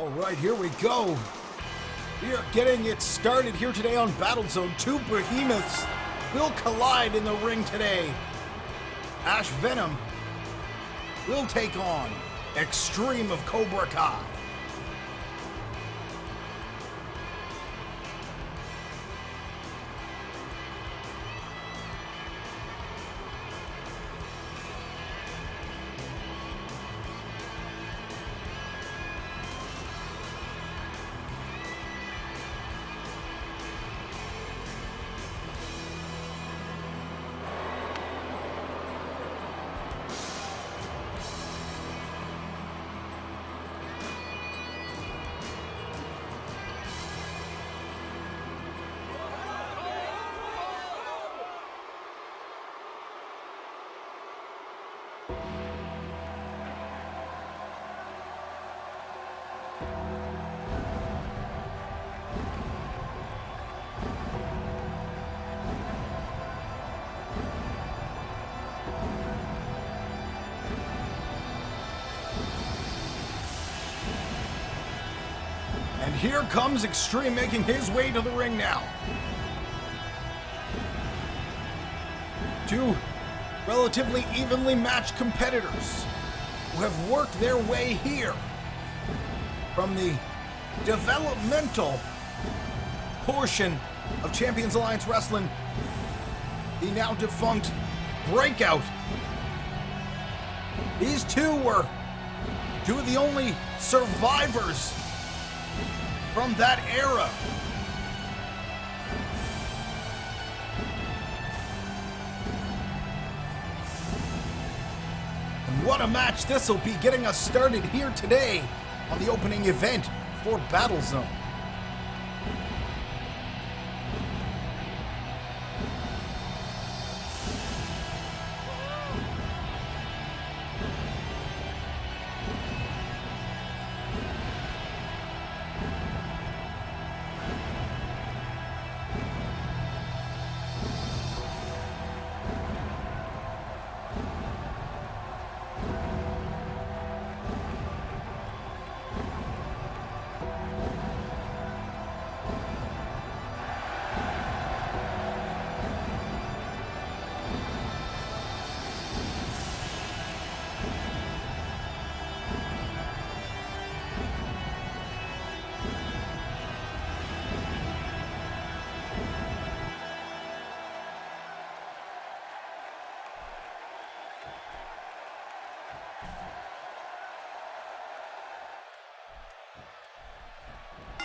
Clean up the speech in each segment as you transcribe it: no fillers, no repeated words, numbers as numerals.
All right, here we go. We are getting it started here today on Battle Zone. Two behemoths will collide in the ring today. Ash Venom will take on Extreme of Cobra Kai. And here comes Extreme making his way to the ring now. Two relatively evenly matched competitors who have worked their way here from the developmental portion of Champions Alliance Wrestling, the now defunct Breakout. These two were two of the only survivors from that era. And what a match this will be, getting us started here today on the opening event for Battle Zone.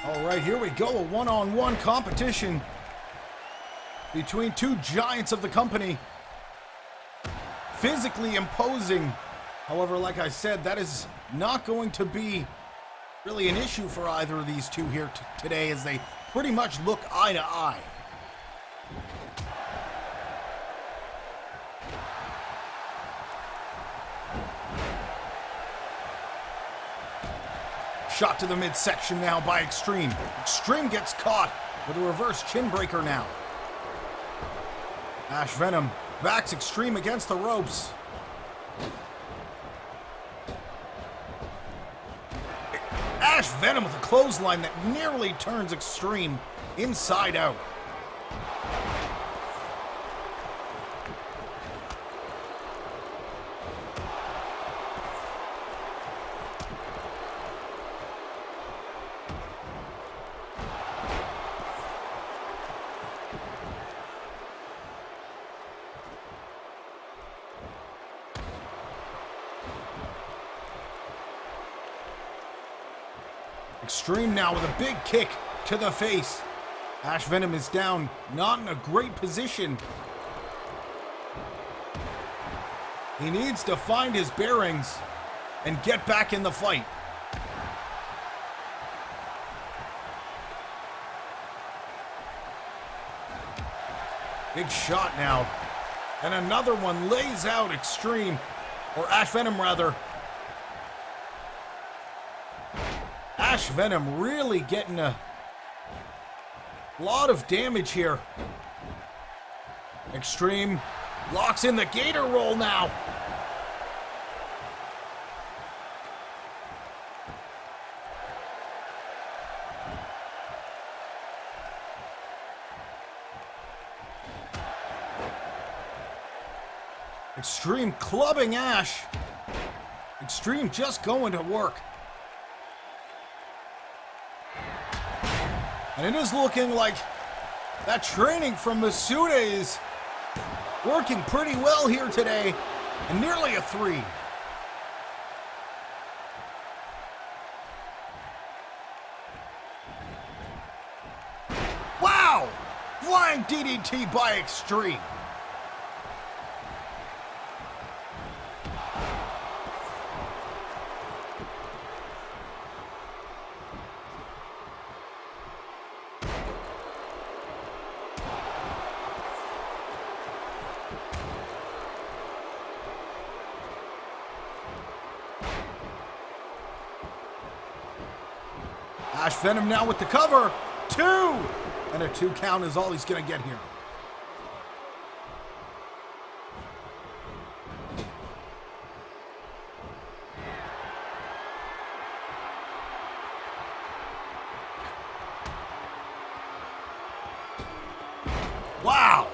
All right, here we go, a one-on-one competition between two giants of the company. Physically imposing. However, like I said, that is not going to be really an issue for either of these two here today, as they pretty much look eye to eye. Shot to the midsection now by Extreme. Extreme gets caught with a reverse chin breaker now. Ash Venom backs Extreme against the ropes. Ash Venom with a clothesline that nearly turns Extreme inside out. Extreme now with a big kick to the face. Ash Venom is down, not in a great position. He needs to find his bearings and get back in the fight. Big shot now. And another one lays out Extreme, or Ash Venom rather. Ash Venom really getting a lot of damage here. Extreme locks in the gator roll now. Extreme clubbing Ash. Extreme just going to work. And it is looking like that training from Masuda is working pretty well here today. And nearly a 3. Wow! Flying DDT by Extreme. Ash Venom now with the cover. 2! And a 2 count is all he's going to get here. Wow!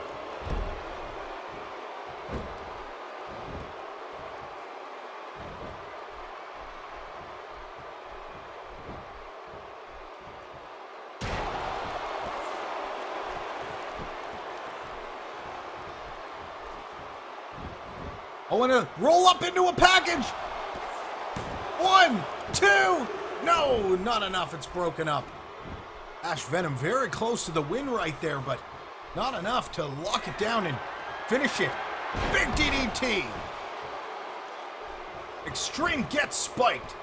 Oh, and a roll up into a package. 1, 2. No, not enough. It's broken up. Ash Venom very close to the win right there, but not enough to lock it down and finish it. Big DDT. Extreme gets spiked.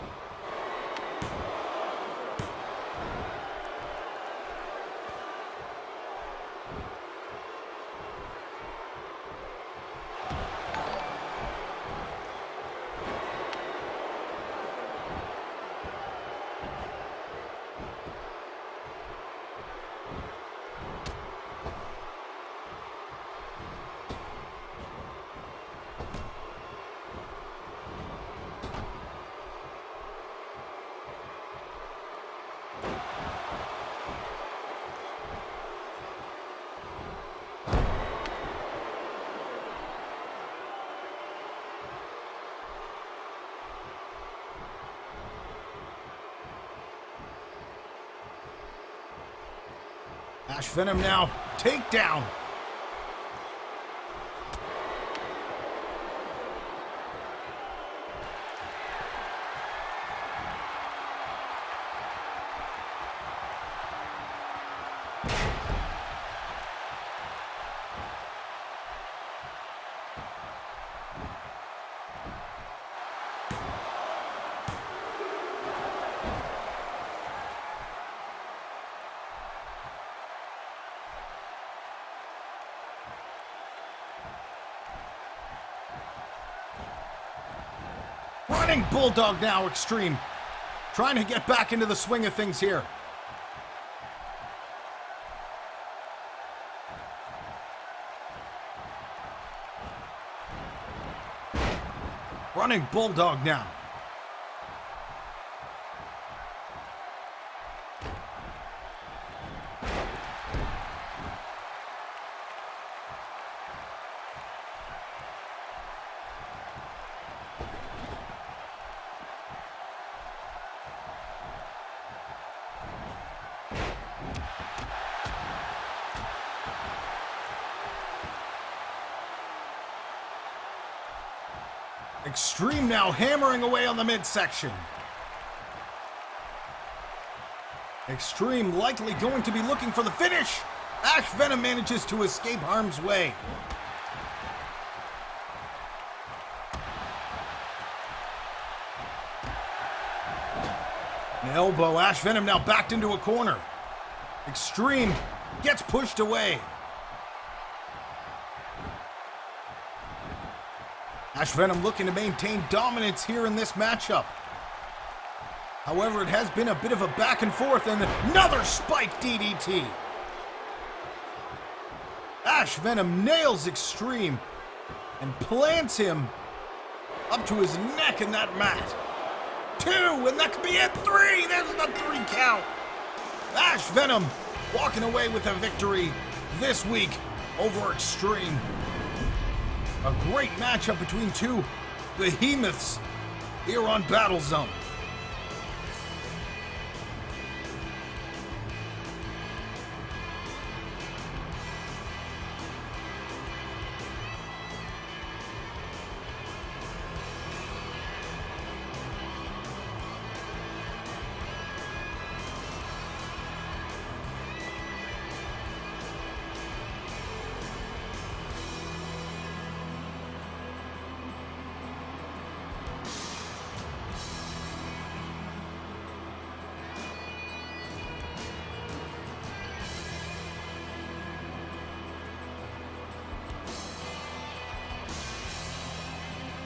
Ash Venom now, takedown. Running Bulldog now, Extreme. Trying to get back into the swing of things here. Running Bulldog now. Extreme now hammering away on the midsection. Extreme likely going to be looking for the finish. Ash Venom manages to escape harm's way. An elbow. Ash Venom now backed into a corner. Extreme gets pushed away. Ash Venom looking to maintain dominance here in this matchup. However, it has been a bit of a back and forth, and another spike DDT. Ash Venom nails Extreme and plants him up to his neck in that mat. 2, and that could be it. 3, there's the 3 count. Ash Venom walking away with a victory this week over Extreme. A great matchup between two behemoths here on Battle Zone.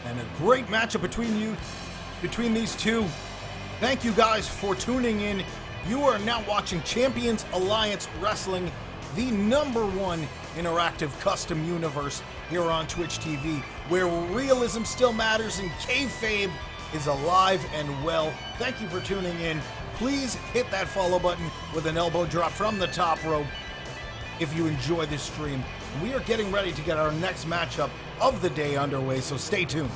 And a great matchup between these two. Thank you guys for tuning in. You are now watching Champions Alliance Wrestling, the #1 interactive custom universe here on Twitch TV, where realism still matters and kayfabe is alive and well. Thank you for tuning in. Please hit that follow button with an elbow drop from the top rope if you enjoy this stream. We are getting ready to get our next matchup of the day underway, so stay tuned.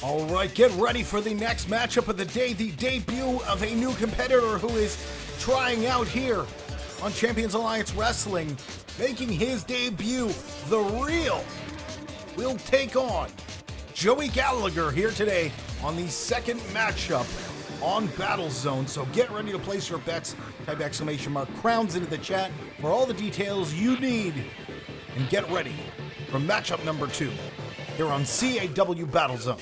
All right, get ready for the next matchup of the day, the debut of a new competitor who is trying out here on Champions Alliance Wrestling, making his debut. The Real will take on Joey Gallagher here today on the second matchup on Battle Zone. So get ready to place your bets. Type !crowns into the chat for all the details you need. And get ready for matchup number 2 here on CAW Battle Zone.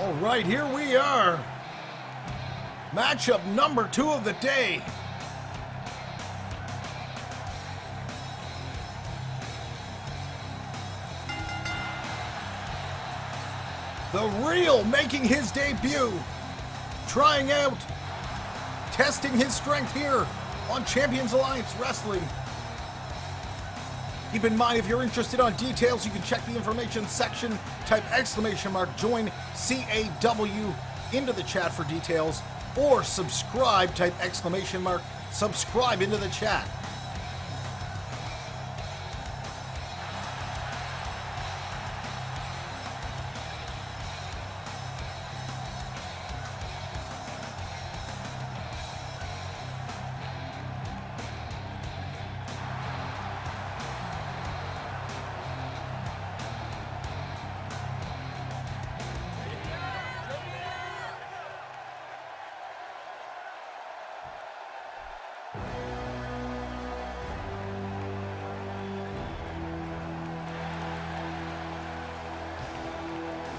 All right, here we are. Matchup number 2 of the day. The Real making his debut, trying out, testing his strength here on Champions Alliance Wrestling. Keep in mind, if you're interested on details, you can check the information section, type !join CAW into the chat for details, or subscribe, type !subscribe into the chat.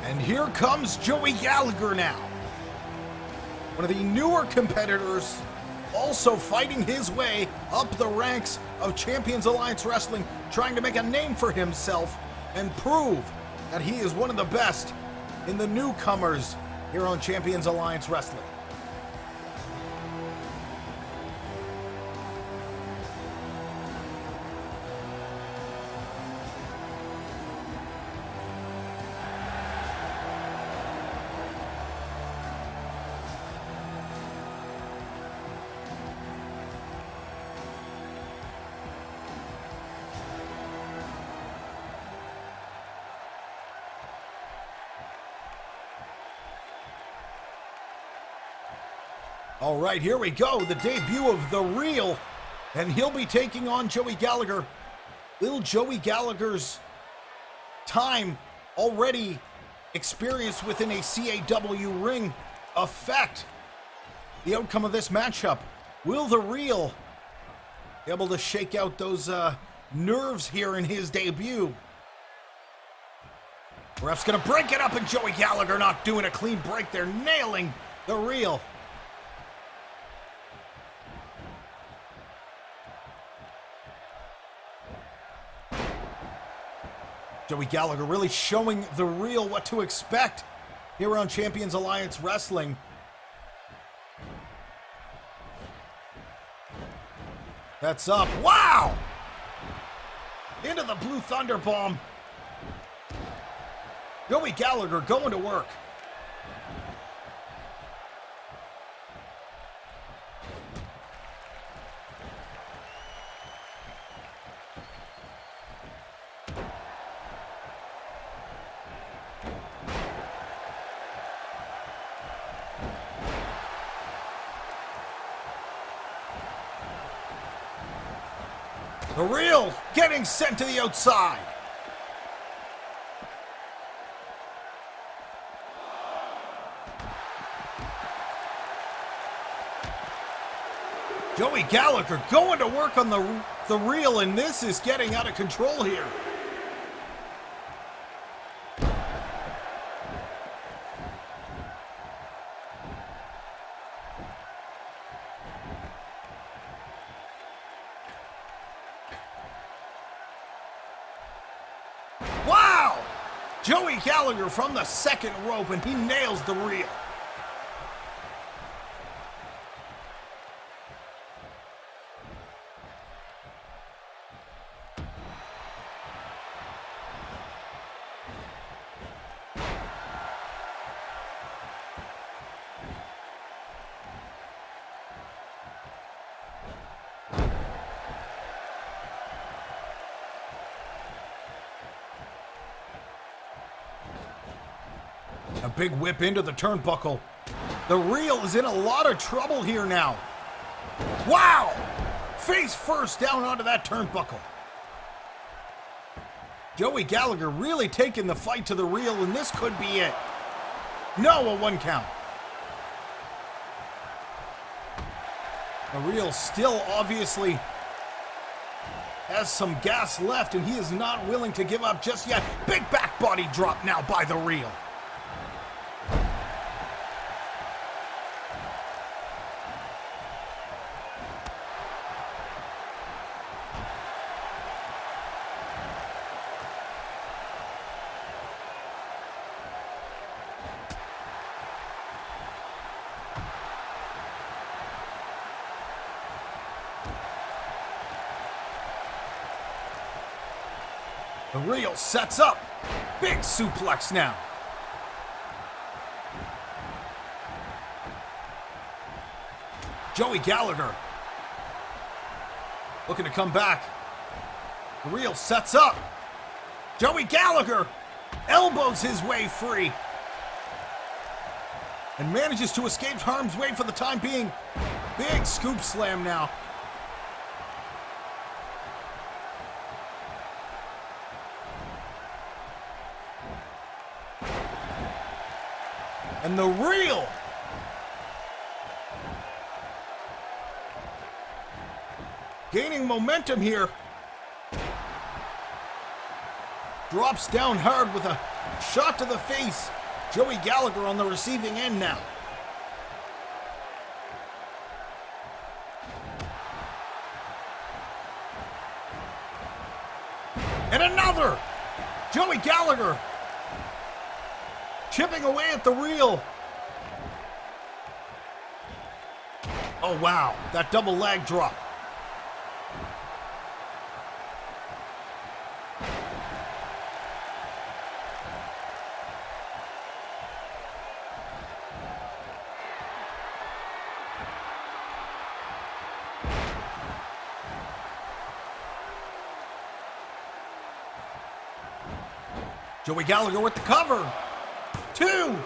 And here comes Joey Gallagher now. One of the newer competitors, also fighting his way up the ranks of Champions Alliance Wrestling, trying to make a name for himself and prove that he is one of the best in the newcomers here on Champions Alliance Wrestling. All right, here we go. The debut of The Real, and he'll be taking on Joey Gallagher. Will Joey Gallagher's time already experienced within a CAW ring affect the outcome of this matchup? Will The Real be able to shake out those nerves here in his debut? Ref's gonna break it up, and Joey Gallagher not doing a clean break there, nailing The Real. Joey Gallagher really showing The Real what to expect here on Champions Alliance Wrestling. That's up. Wow! Into the Blue Thunder Bomb. Joey Gallagher going to work. The Real getting sent to the outside. Joey Gallagher going to work on the Real, and this is getting out of control here. Wow! Joey Gallagher from the second rope, and he nails The Real. A big whip into the turnbuckle. The Real is in a lot of trouble here now. Wow! Face first down onto that turnbuckle. Joey Gallagher really taking the fight to The Real, and this could be it. No, a 1 count. The Real still obviously has some gas left, and he is not willing to give up just yet. Big back body drop now by The Real. The Real sets up. Big suplex now. Joey Gallagher looking to come back. The Real sets up. Joey Gallagher elbows his way free and manages to escape harm's way for the time being. Big scoop slam now. And the Real gaining momentum here. Drops down hard with a shot to the face. Joey Gallagher on the receiving end now. And another! Joey Gallagher chipping away at the Real. Oh wow, that double leg drop. Joey Gallagher with the cover. 2.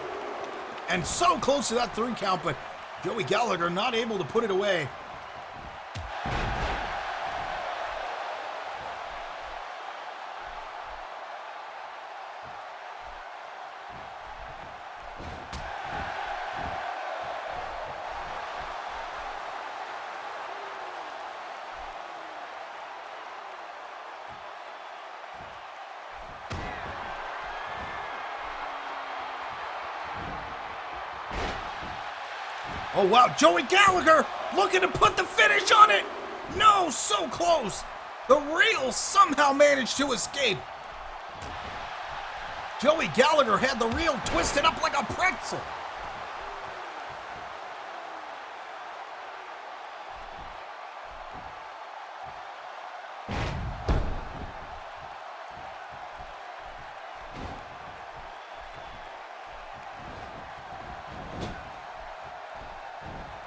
And so close to that 3 count, but Joey Gallagher not able to put it away. Oh wow, Joey Gallagher looking to put the finish on it. No, so close. The Real somehow managed to escape. Joey Gallagher had the Real twisted up like a pretzel.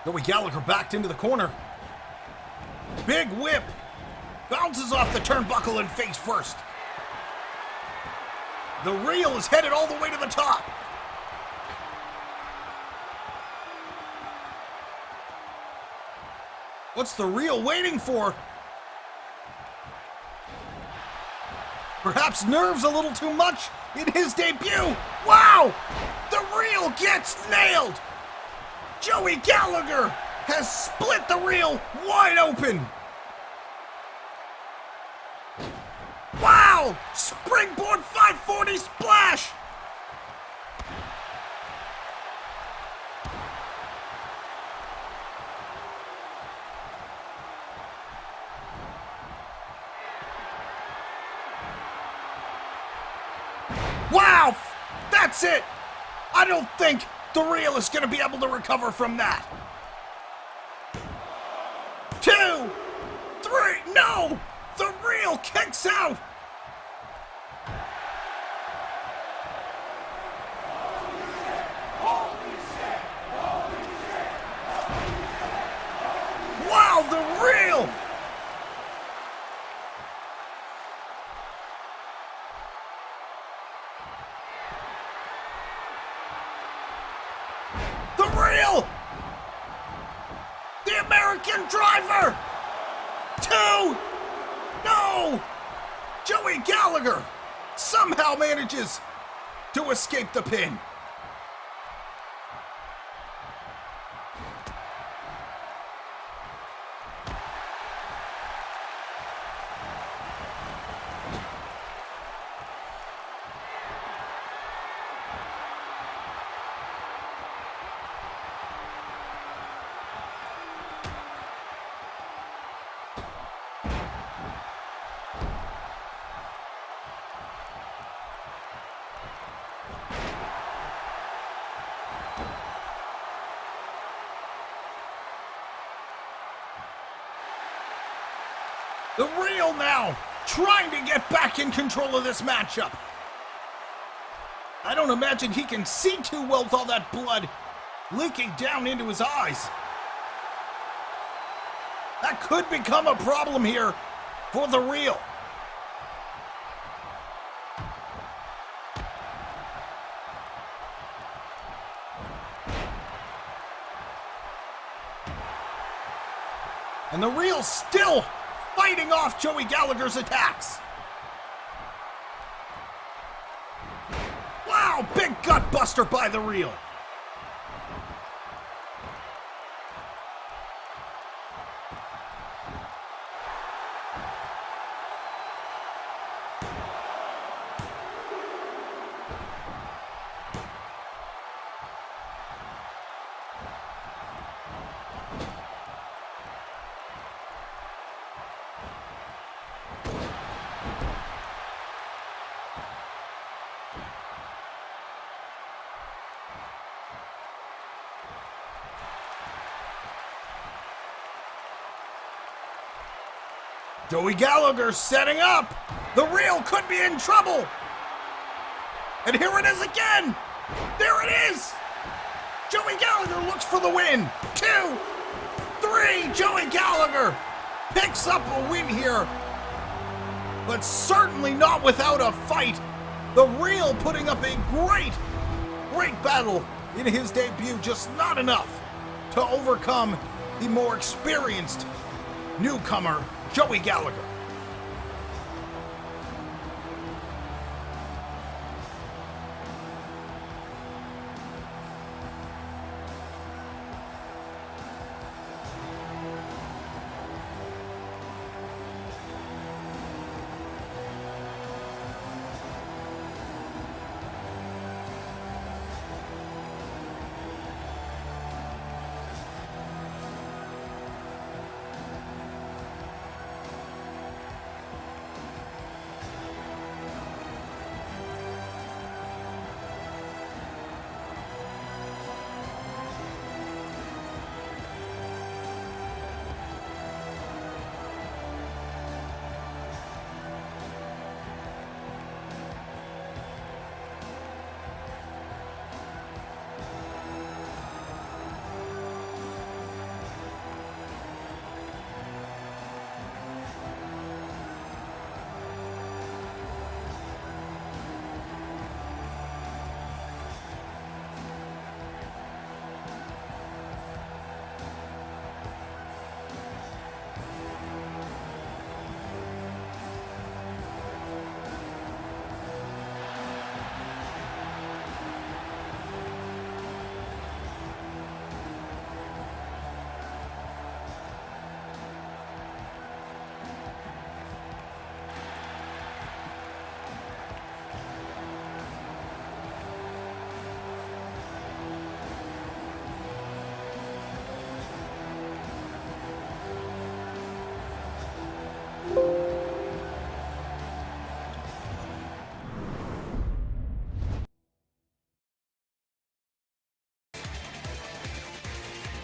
Joey Gallagher backed into the corner. Big whip. Bounces off the turnbuckle and face first. The Real is headed all the way to the top. What's the Real waiting for? Perhaps nerves a little too much in his debut. Wow! The Real gets nailed. Joey Gallagher has split the Real wide open. Wow! Springboard 540 splash! Wow! That's it! I don't think the Real is going to be able to recover from that. 2, 3, no! The Real kicks out! Wow, the Real! The Real! The American Driver! 2! No! Joey Gallagher somehow manages to escape the pin. The Real now trying to get back in control of this matchup. I don't imagine he can see too well with all that blood leaking down into his eyes. That could become a problem here for the Real. And the Real still fighting off Joey Gallagher's attacks. Wow, big gut buster by the Real. Joey Gallagher setting up. The Real could be in trouble. And here it is again. There it is. Joey Gallagher looks for the win. 2, 3. Joey Gallagher picks up a win here. But certainly not without a fight. The Real putting up a great battle in his debut. Just not enough to overcome the more experienced newcomer, Joey Gallagher.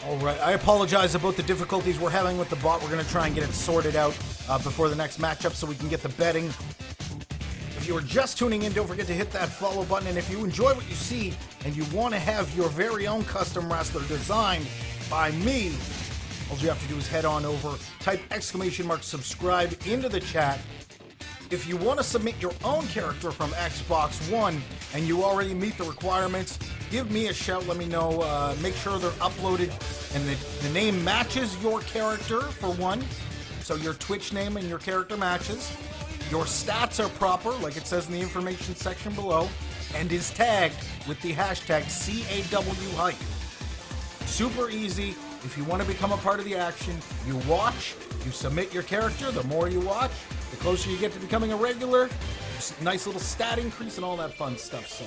All right, I apologize about the difficulties we're having with the bot. We're going to try and get it sorted out before the next matchup so we can get the betting. If you are just tuning in, don't forget to hit that follow button. And if you enjoy what you see and you want to have your very own custom wrestler designed by me, all you have to do is head on over, type !subscribe into the chat. If you want to submit your own character from Xbox One and you already meet the requirements, give me a shout. Let me know. Make sure they're uploaded and the name matches your character, for one. So your Twitch name and your character matches. Your stats are proper, like it says in the information section below, and is tagged with the hashtag CAW hype. Super easy. If you want to become a part of the action, you watch, you submit your character. The more you watch, the closer you get to becoming a regular. Nice little stat increase and all that fun stuff. So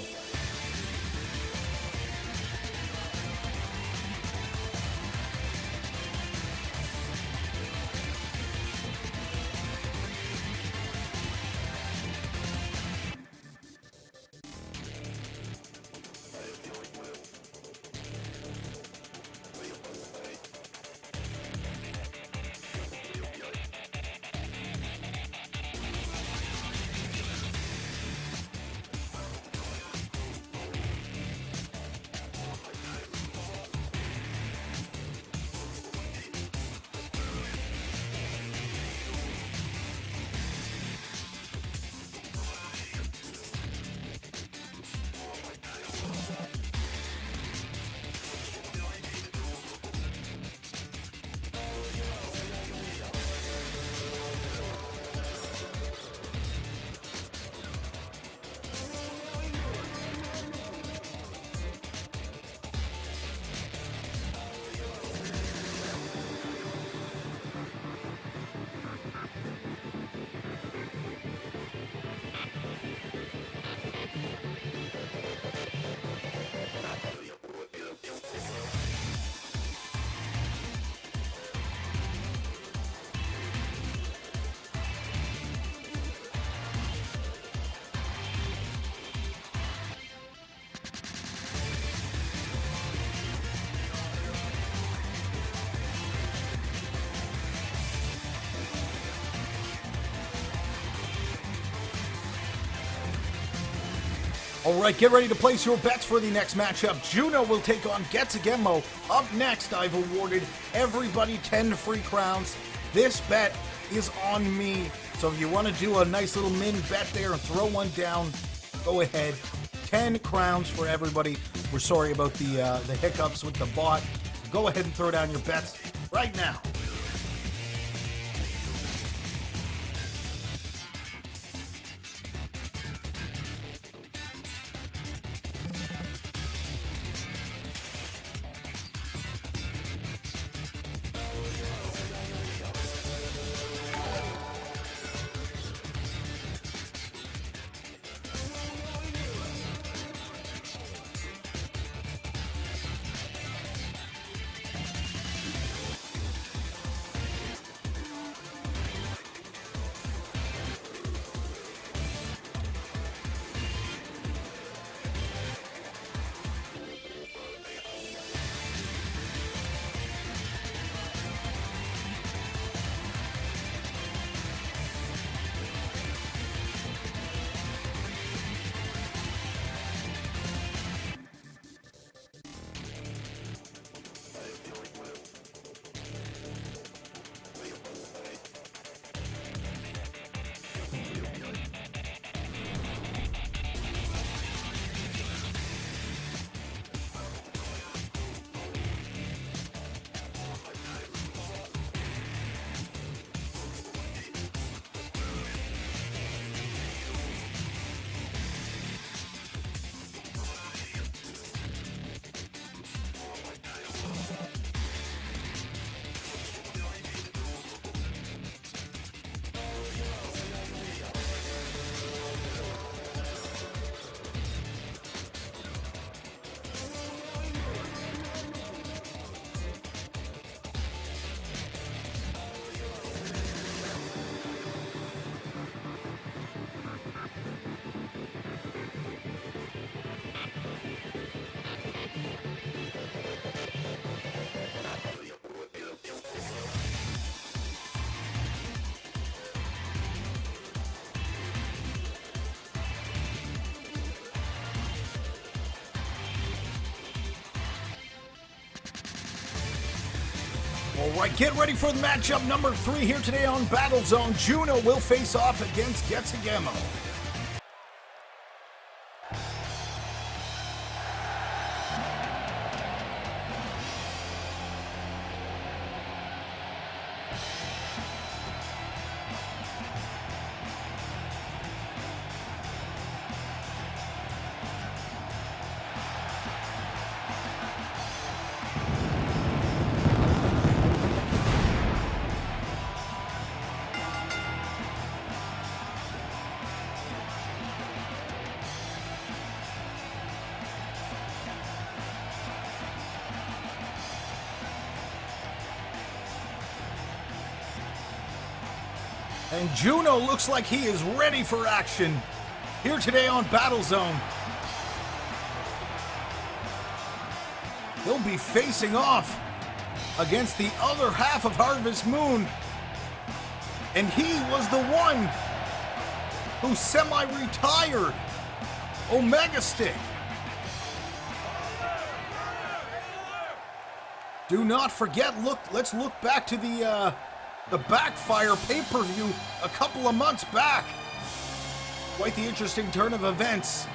Alright, get ready to place your bets for the next matchup. Juno will take on Getsugemo. Up next, I've awarded everybody 10 free crowns. This bet is on me. So if you want to do a nice little min bet there and throw one down, go ahead. 10 crowns for everybody. We're sorry about the hiccups with the bot. Go ahead and throw down your bets right now. Alright, get ready for the matchup number 3 here today on Battle Zone. Juno will face off against Getsugemo. And Juno looks like he is ready for action here today on Battle Zone. He'll be facing off against the other half of Harvest Moon. And he was the one who semi-retired Omega Stick. Do not forget, let's look back to the Backfire pay-per-view a couple of months back. Quite the interesting turn of events.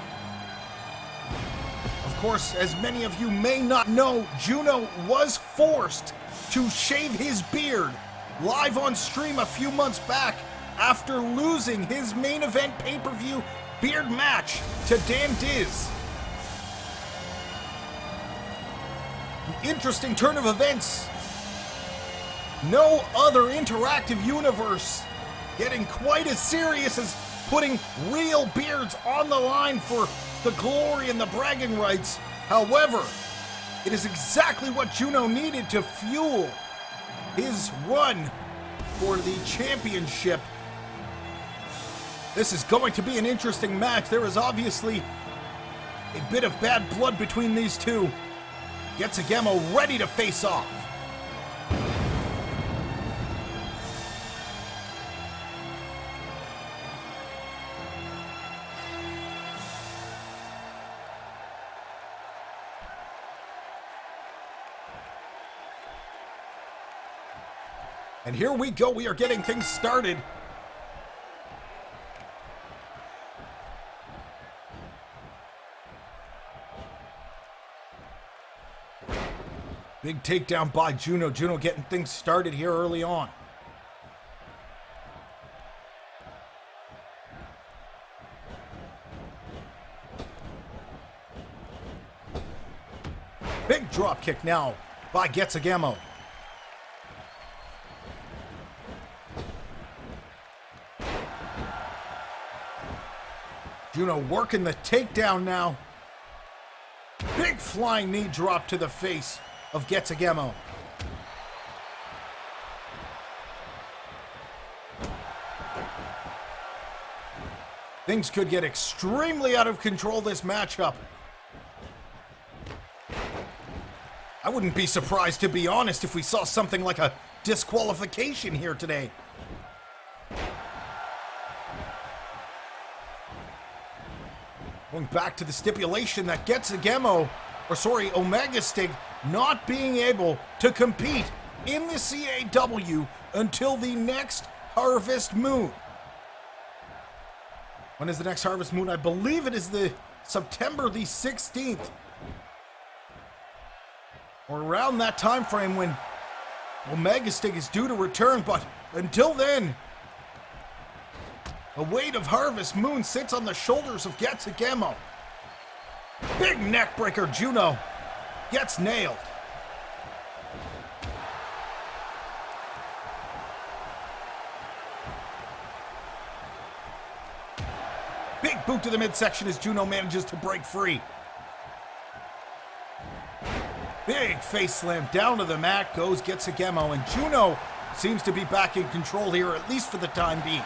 Of course, as many of you may not know, Juno was forced to shave his beard live on stream a few months back after losing his main event pay-per-view beard match to Dan Diz. An interesting turn of events. No other interactive universe getting quite as serious as putting real beards on the line for the glory and the bragging rights. However, it is exactly what Juno needed to fuel his run for the championship. This is going to be an interesting match. There is obviously a bit of bad blood between these two. Getsugemo ready to face off. And here we go. We are getting things started. Big takedown by Juno. Juno getting things started here early on. Big drop kick now by CAW. Juno working the takedown now. Big flying knee drop to the face of CAW. Things could get extremely out of control this matchup. I wouldn't be surprised, to be honest, if we saw something like a disqualification here today. Going back to the stipulation that Omega Stig not being able to compete in the CAW until the next Harvest Moon. When is the next Harvest Moon? I believe it is the September the 16th. Or around that time frame when Omega Stig is due to return, but until then, the weight of Harvest Moon sits on the shoulders of CAW. Big neck breaker. Juno gets nailed. Big boot to the midsection as Juno manages to break free. Big face slam down to the mat goes CAW, and Juno seems to be back in control here, at least for the time being.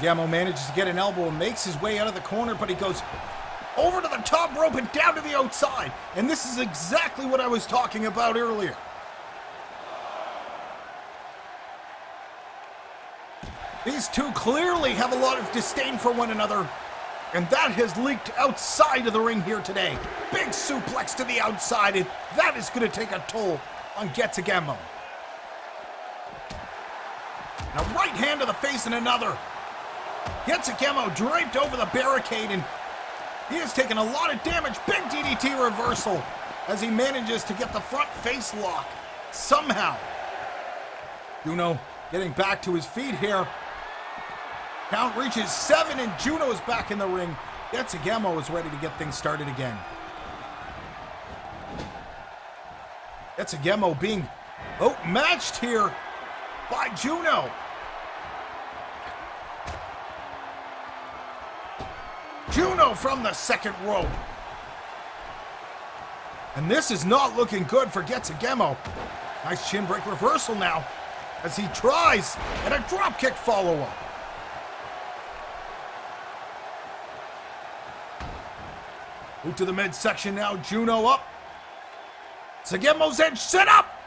CAW manages to get an elbow and makes his way out of the corner, but he goes over to the top rope and down to the outside. And this is exactly what I was talking about earlier. These two clearly have a lot of disdain for one another, and that has leaked outside of the ring here today. Big suplex to the outside, and that is going to take a toll on CAW. A right hand to the face and another. CAW draped over the barricade, and he has taken a lot of damage. Big DDT reversal as he manages to get the front face lock somehow. Juno getting back to his feet here. Count reaches 7, and Juno is back in the ring. CAW is ready to get things started again. CAW being outmatched here by Juno. Juno from the second rope. And this is not looking good for CAW. Nice chin break reversal now as he tries, and a drop kick follow-up. Move to the midsection now, Juno up. CAW's edge set up.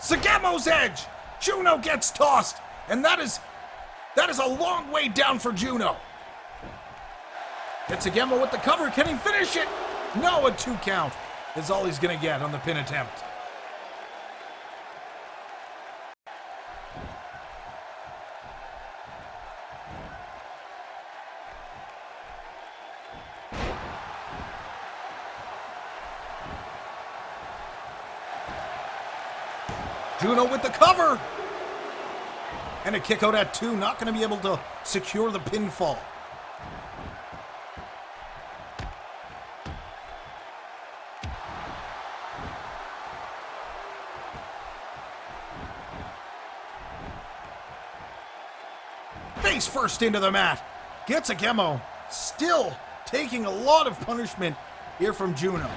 CAW's edge. Juno gets tossed, and that is a long way down for Juno. CAW with the cover. Can he finish it? No, a 2 count is all he's going to get on the pin attempt. Juno with the cover. And a kick out at 2. Not going to be able to secure the pinfall. Face first into the mat. CAW still taking a lot of punishment here from Juno.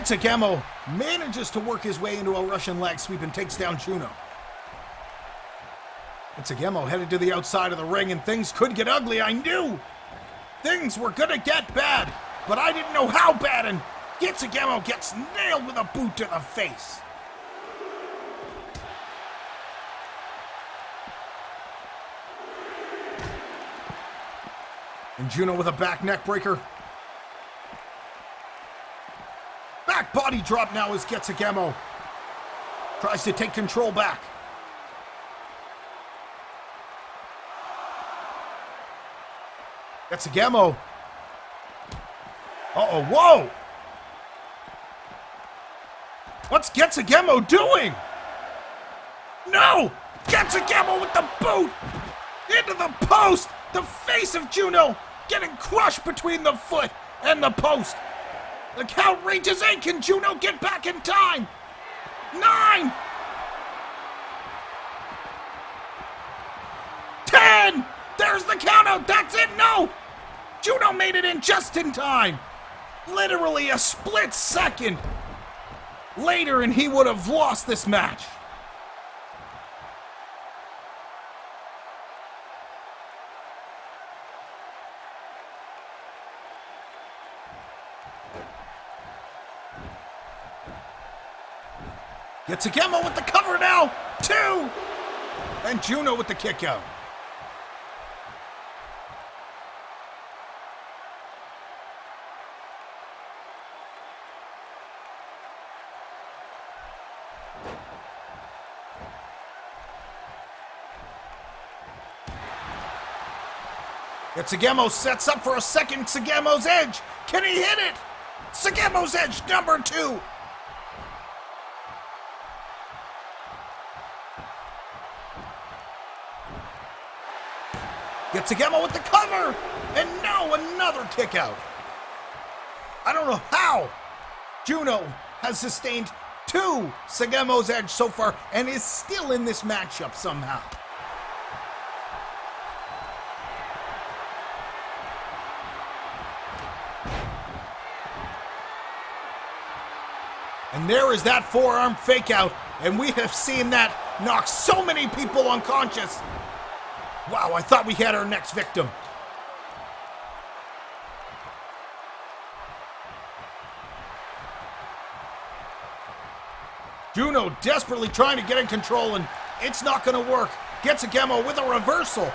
CAW manages to work his way into a Russian leg sweep and takes down Juno. CAW headed to the outside of the ring, and things could get ugly. I knew things were gonna get bad, but I didn't know how bad, and CAW gets nailed with a boot to the face. And Juno with a back neck breaker. Back body drop now as CAW tries to take control back. CAW. Uh-oh, whoa! What's CAW doing? No! CAW with the boot! Into the post! The face of Juno getting crushed between the foot and the post. The count reaches 8. Can Juno get back in time? 9! 10! There's the count out. That's it. No! Juno made it in just in time. Literally a split second later, and he would have lost this match. CAW with the cover now. 2! And Juno with the kick out. CAW sets up for a second CAW's edge. Can he hit it? CAW's edge number 2. CAW with the cover, and now another kick out. I don't know how Juno has sustained 2 CAW's edge so far and is still in this matchup somehow. And there is that forearm fake out, and we have seen that knock so many people unconscious. Wow, I thought we had our next victim. Juno desperately trying to get in control, and it's not going to work. CAW with a reversal.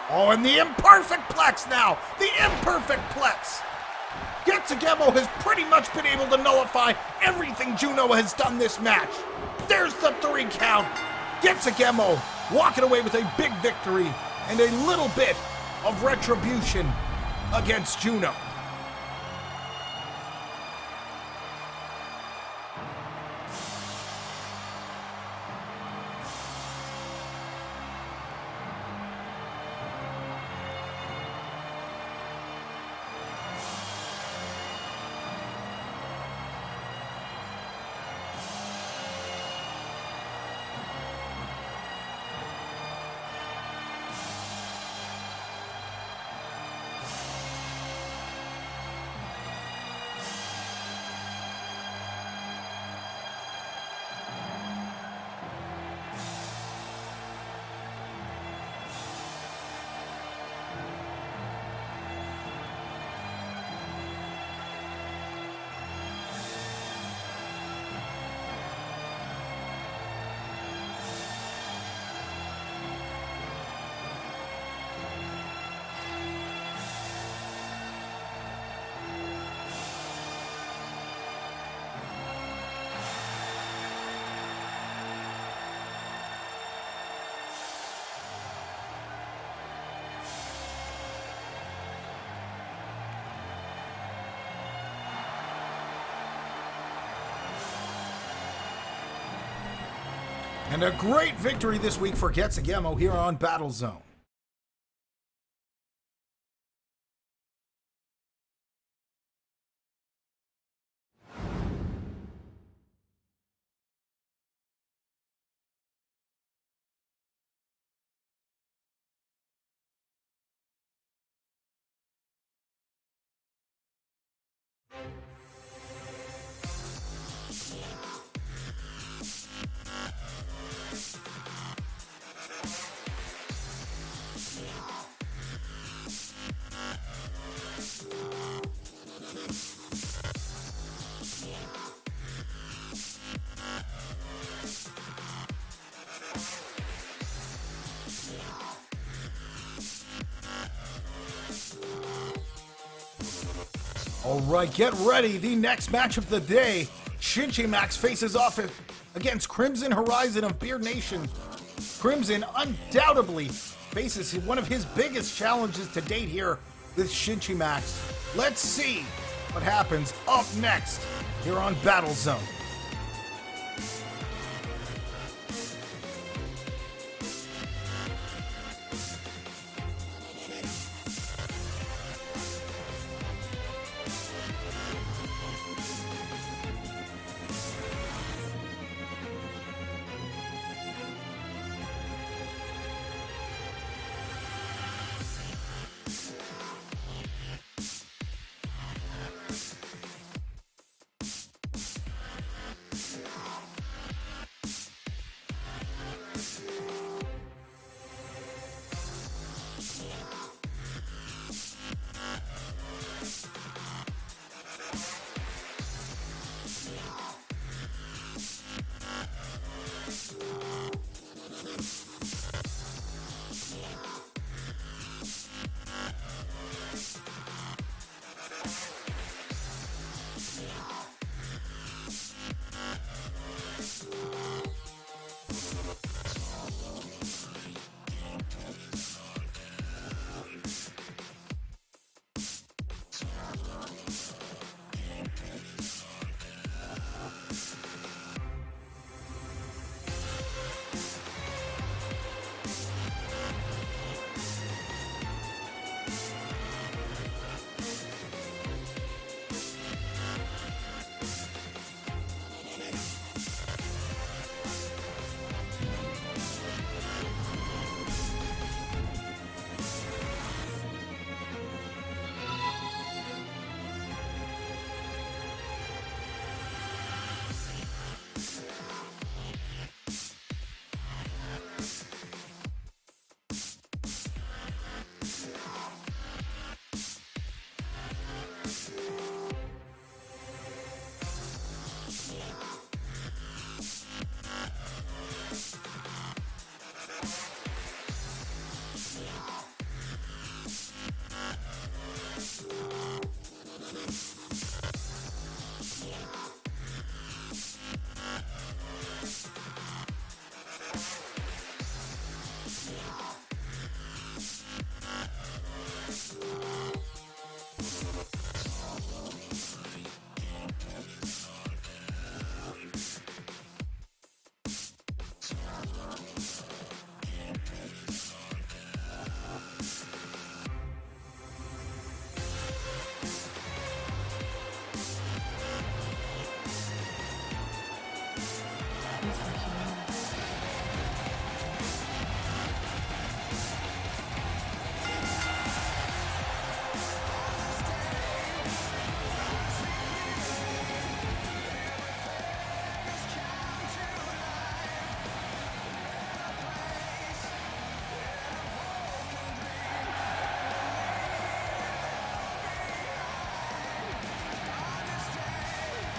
Oh, and the imperfect plex now. The imperfect plex. CAW has pretty much been able to nullify everything Juno has done this match. There's the 3 count. CAW walking away with a big victory and a little bit of retribution against Juno. And a great victory this week for CAW here on Battle Zone. All right, get ready. The next match of the day, Shinji Max faces off against Crimson Horizon of Beard Nation. Crimson undoubtedly faces one of his biggest challenges to date here with Shinji Max. Let's see what happens up next here on Battle Zone.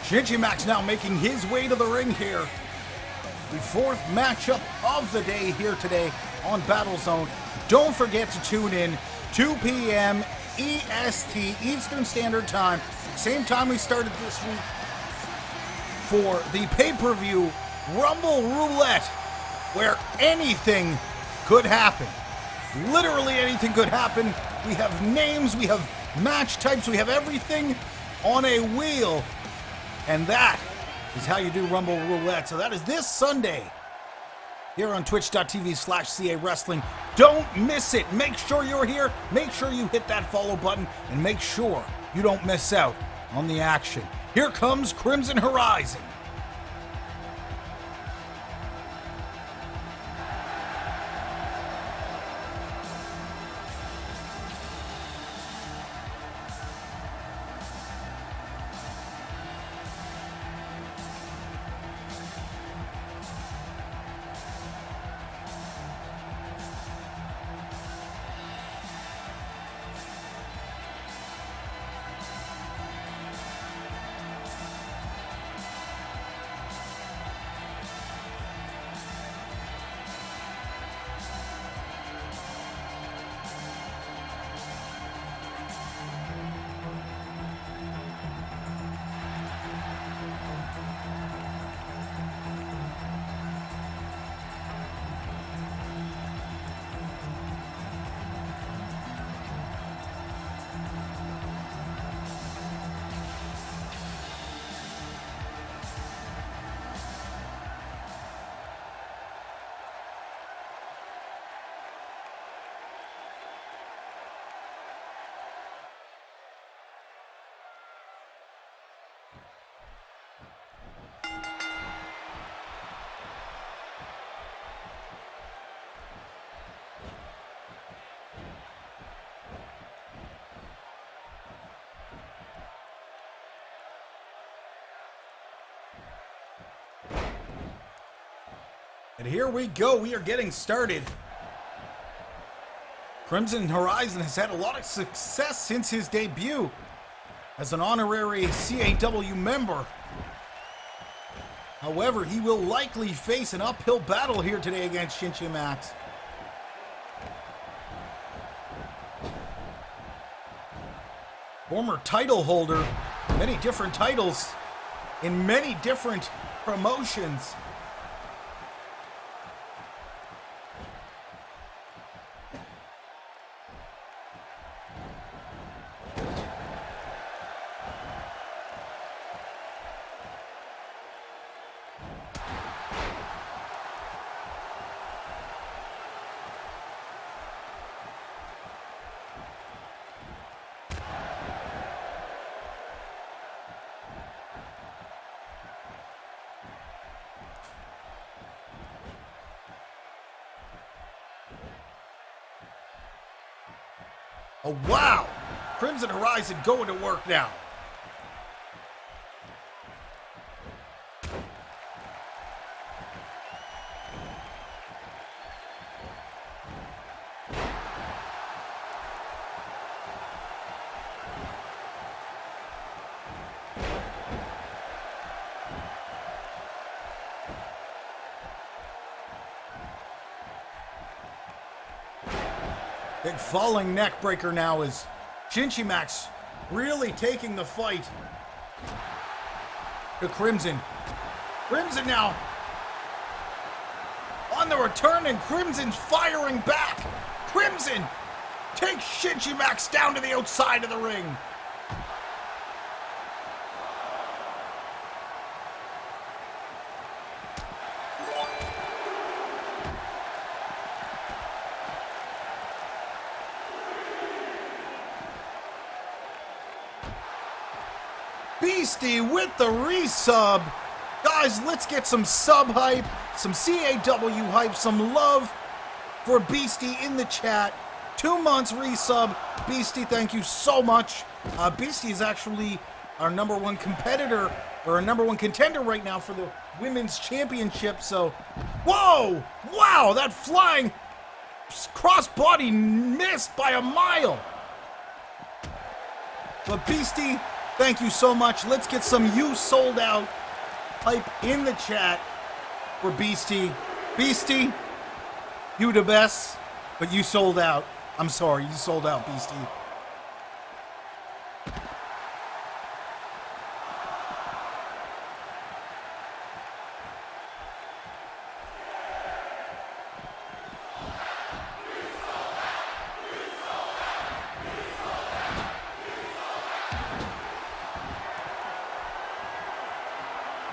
Shinji Max now making his way to the ring here. The fourth matchup of the day here today on Battle Zone. Don't forget to tune in 2 p.m. EST, Eastern Standard Time. Same time we started this week for the pay-per-view Rumble Roulette, where anything could happen. Literally anything could happen. We have names, we have match types, we have everything on a wheel. And that is how you do Rumble Roulette. So that is this Sunday here on twitch.tv/CAWrestling. Don't miss it. Make sure you're here. Make sure you hit that follow button. And make sure you don't miss out on the action. Here comes Crimson Horizon. And here we go. We are getting started. Crimson Horizon has had a lot of success since his debut as an honorary CAW member. However, he will likely face an uphill battle here today against Shinji Max. Former title holder, many different titles in many different promotions. Oh, wow! Crimson Horizon going to work now. Big falling neck breaker now is Shinji Max really taking the fight to Crimson. Crimson now on the return, and Crimson's firing back. Crimson takes Shinji Max down to the outside of the ring. Beastie with the resub. Guys, let's get some sub hype, some CAW hype, some love for Beastie in the chat. 2 months resub. Beastie, thank you so much. Beastie is actually our number one competitor, or our number one contender right now for the women's championship. So, whoa, wow, that flying crossbody missed by a mile. But Beastie, thank you so much. Let's get some "you sold out" hype in the chat for Beastie. Beastie, you the best, but you sold out. I'm sorry, you sold out, Beastie.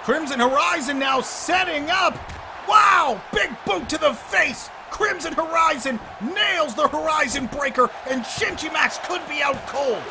Crimson Horizon now setting up. Wow, big boot to the face. Crimson Horizon nails the Horizon Breaker, and Shinji Max could be out cold.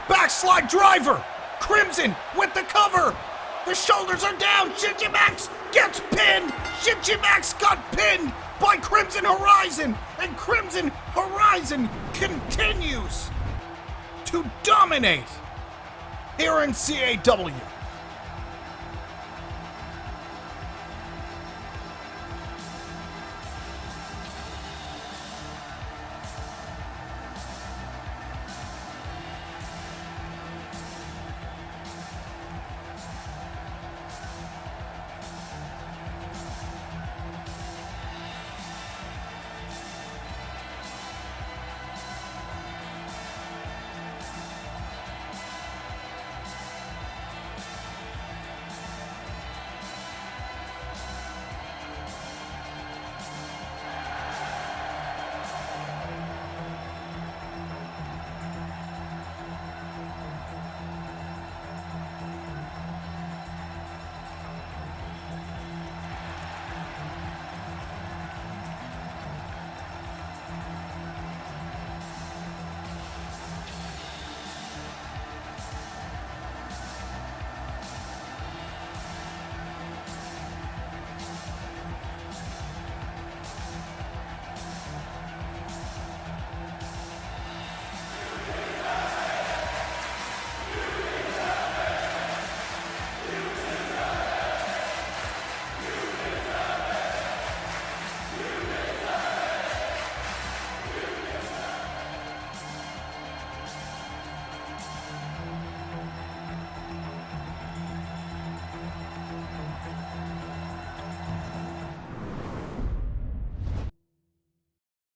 Backslide driver. Crimson with the cover. The shoulders are down. Shinji Max gets pinned. Shinji Max got pinned by Crimson Horizon. And Crimson Horizon continues to dominate here in CAW.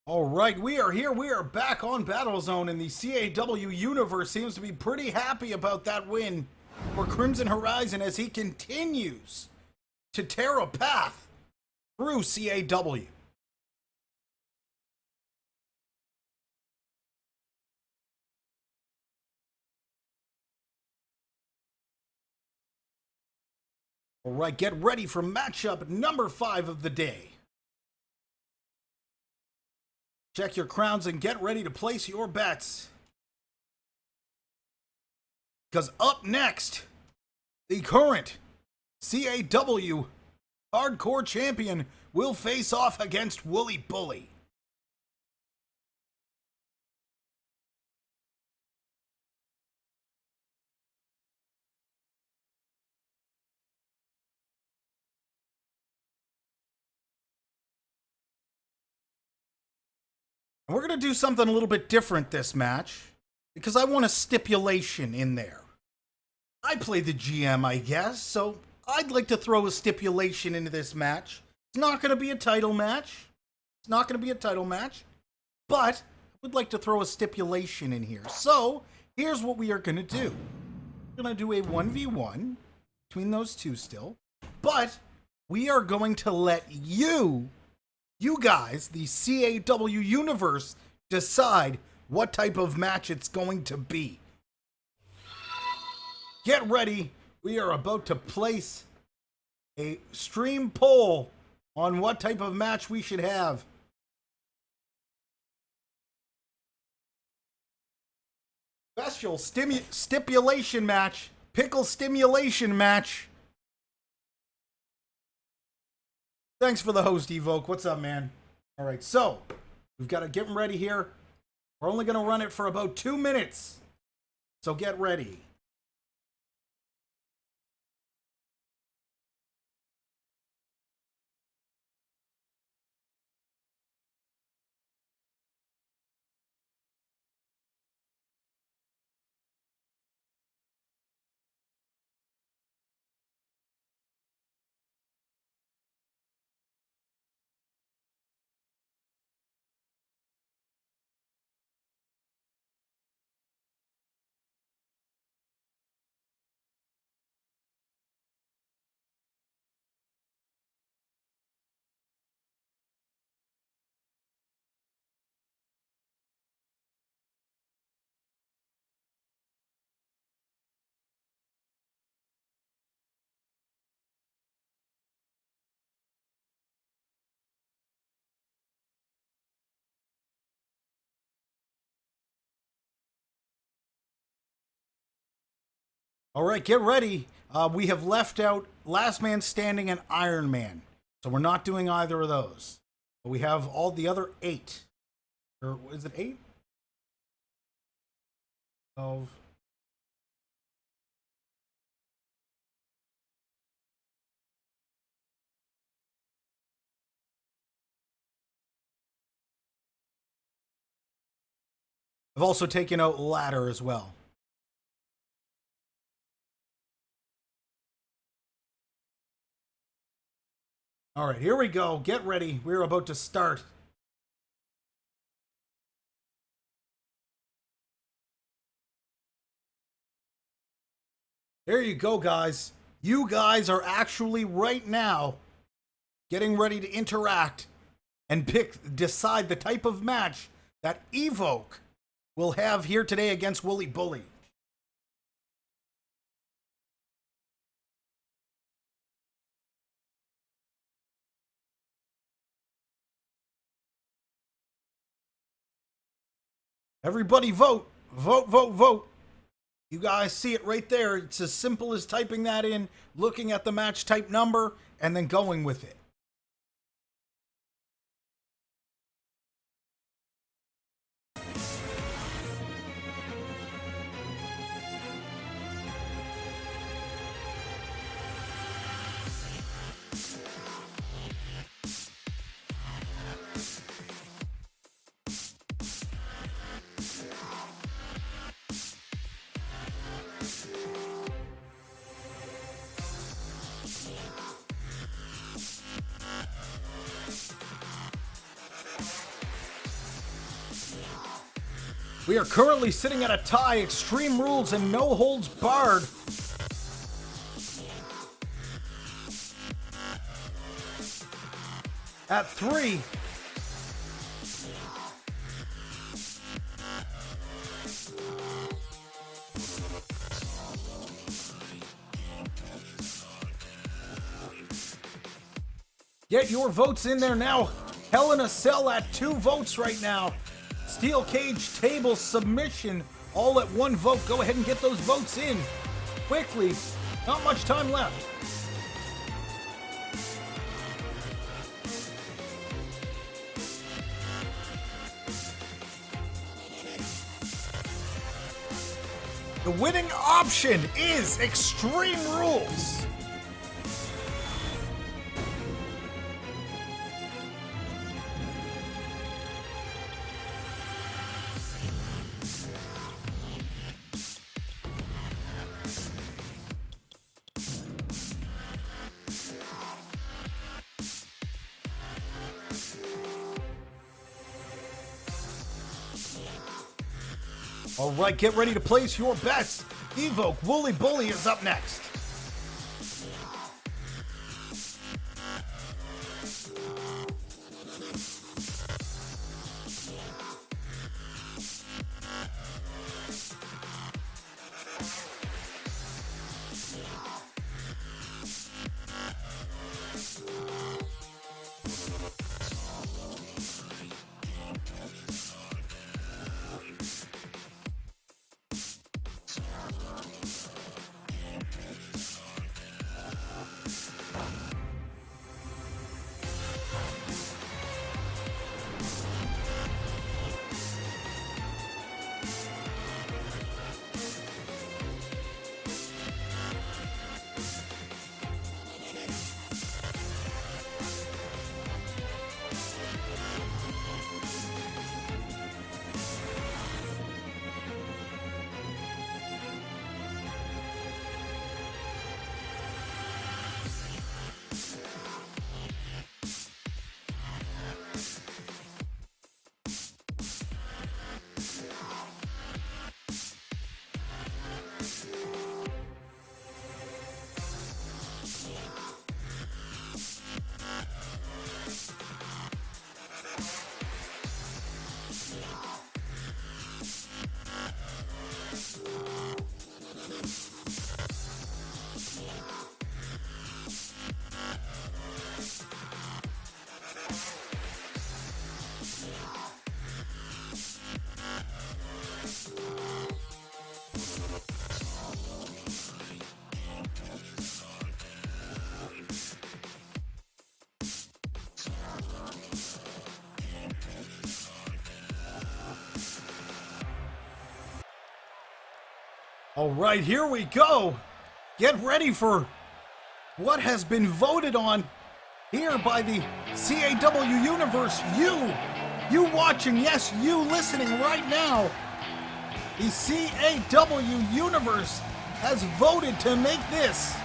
All right, we are here. We are back on Battlezone, and the CAW universe seems to be pretty happy about that win for Crimson Horizon as he continues to tear a path through CAW. All right, get ready for matchup number 5 of the day. Check your crowns and get ready to place your bets. Because up next, the current CAW Hardcore Champion will face off against Wooly Bully. And we're going to do something a little bit different this match, because I want a stipulation in there. I play the GM, I guess, so I'd like to throw a stipulation into this match. It's not going to be a title match. It's not going to be a title match, but I would like to throw a stipulation in here. So, here's what we are going to do. We're going to do a 1v1 between those two still, but we are going to let you guys, the CAW universe, decide what type of match it's going to be. Get ready. We are about to place a stream poll on what type of match we should have. Special stipulation match. Pickle stimulation match. Thanks for the host, Evoke. What's up, man? All right, so we've got to get ready here. We're only going to run it for about 2 minutes. So get ready. All right, get ready. We have left out Last Man Standing and Iron Man. So we're not doing either of those. But we have all the other 8. Or is it 8? 12. I've also taken out Ladder as well. All right, here we go. Get ready. We're about to start. There you go, guys. You guys are actually right now getting ready to interact and decide the type of match that Evoke will have here today against Wooly Bully. Everybody vote. Vote, vote, vote. You guys see it right there. It's as simple as typing that in, looking at the match type number, and then going with it. We are currently sitting at a tie, Extreme Rules and no holds barred. At 3. Get your votes in there now. Hell in a Cell at 2 votes right now. Steel Cage Table Submission all at 1 vote. Go ahead and get those votes in quickly. Not much time left. The winning option is Extreme Rules. All right, get ready to place your bets. Evoke Wooly Bully is up next. All right, here we go. Get ready for what has been voted on here by the CAW universe. You watching, yes, you listening right now. The CAW universe has voted to make this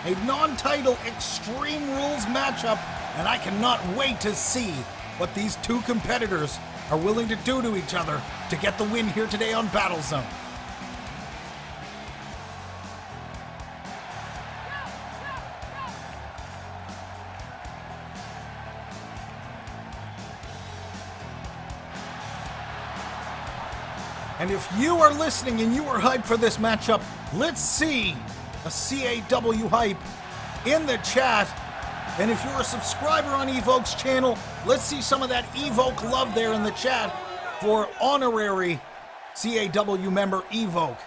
a non-title Extreme Rules matchup, and I cannot wait to see what these two competitors are willing to do to each other to get the win here today on Battlezone. And if you are listening and you are hyped for this matchup, let's see a CAW hype in the chat. And if you're a subscriber on Evoke's channel, let's see some of that Evoke love there in the chat for honorary CAW member Evoke.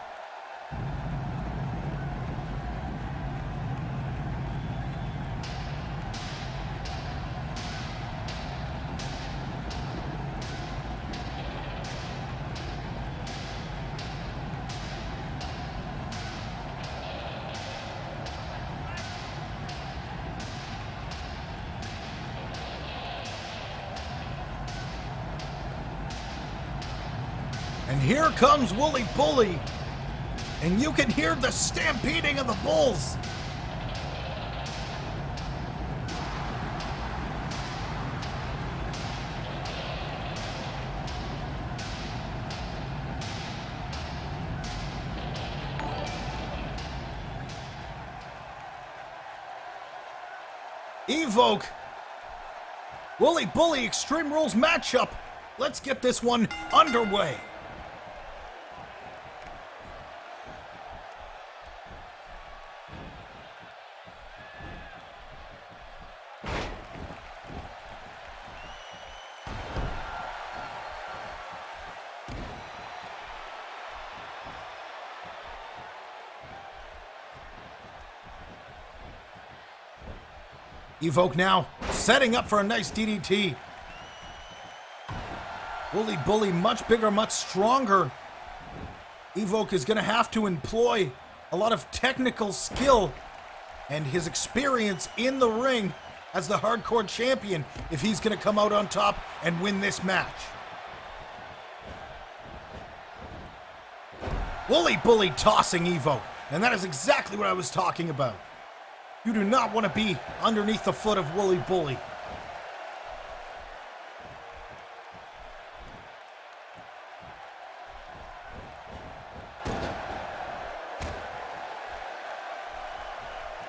And here comes Wooly Bully, and you can hear the stampeding of the bulls. Evoke. Wooly Bully Extreme Rules matchup. Let's get this one underway. Evoke now, setting up for a nice DDT. Wooly Bully, much bigger, much stronger. Evoke is going to have to employ a lot of technical skill and his experience in the ring as the hardcore champion if he's going to come out on top and win this match. Wooly Bully tossing Evoke, and that is exactly what I was talking about. You do not want to be underneath the foot of Wooly Bully.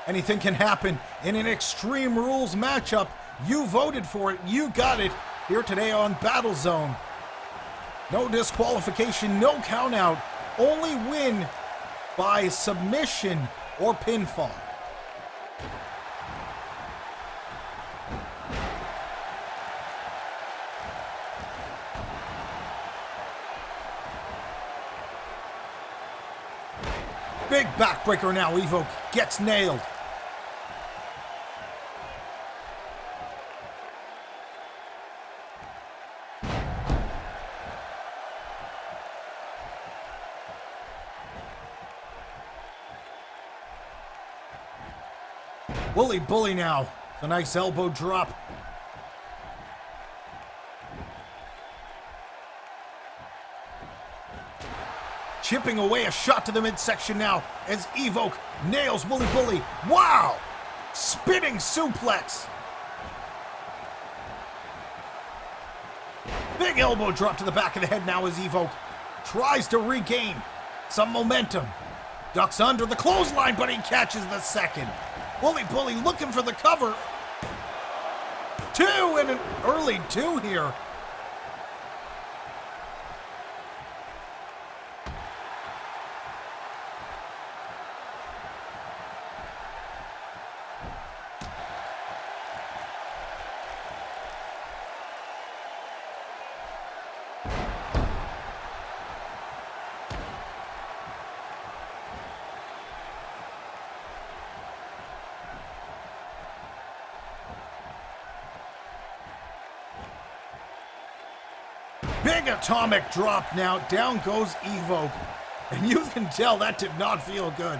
Anything can happen in an Extreme Rules matchup. You voted for it. You got it here today on Battle Zone. No disqualification, no countout. Only win by submission or pinfall. Big backbreaker now. Evoke gets nailed. Wooly Bully now. A nice elbow drop. Chipping away a shot to the midsection now as Evoke nails Wooly Bully. Wow! Spinning suplex. Big elbow drop to the back of the head now as Evoke tries to regain some momentum. Ducks under the clothesline, but he catches the second. Wooly Bully looking for the cover. Two, and an early two here. Big atomic drop now. Down goes Evoke. And you can tell that did not feel good.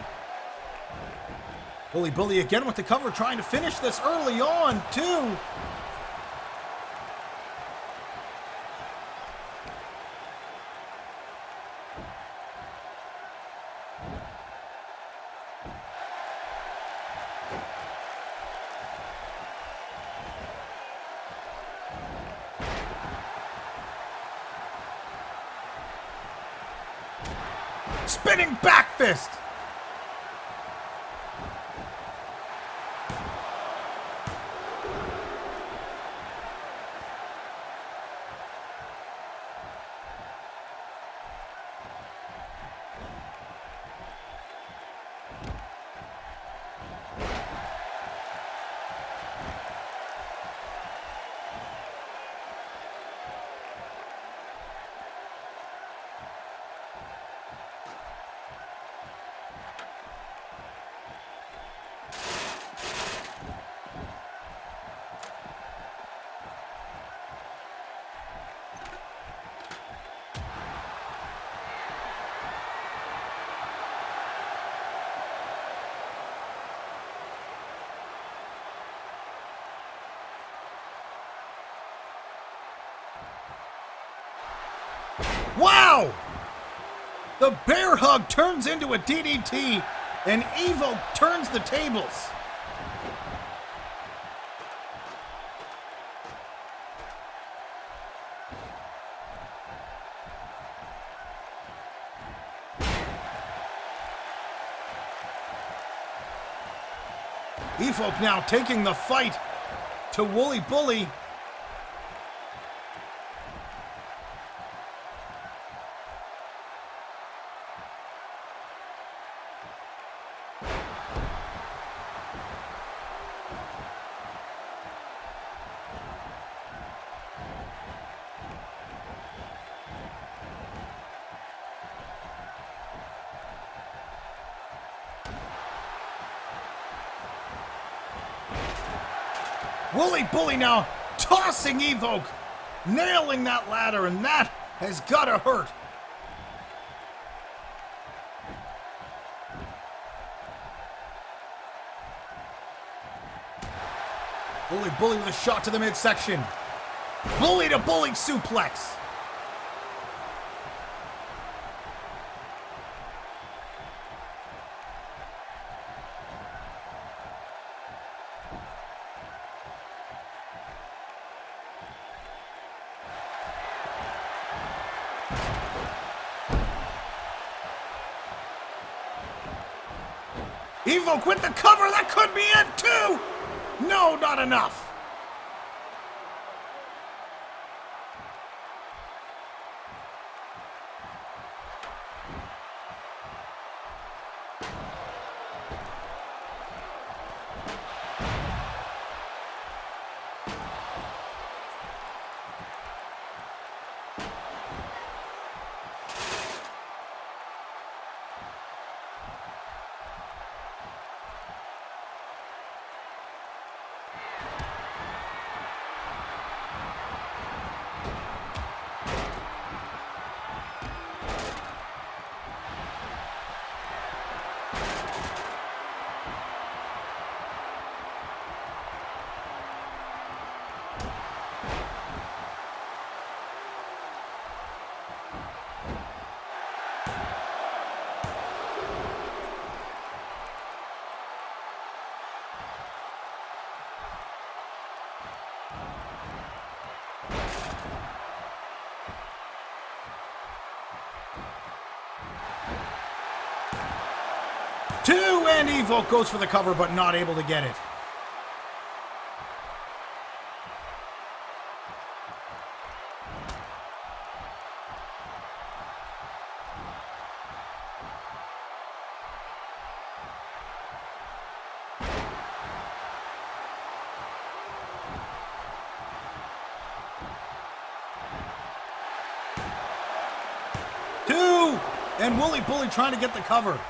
Wooly Bully again with the cover, trying to finish this early on, too. Spinning back fist. Wow! The bear hug turns into a DDT, and Evoke turns the tables. Evoke now taking the fight to Wooly Bully. Wooly Bully now tossing Evoke, nailing that ladder, and that has gotta hurt. Wooly Bully with a shot to the midsection. Bully to bully suplex. Evoke with the cover, that could be it too! No, not enough. Two, and Evoke goes for the cover, but not able to get it. Two, and Wooly Bully trying to get the cover.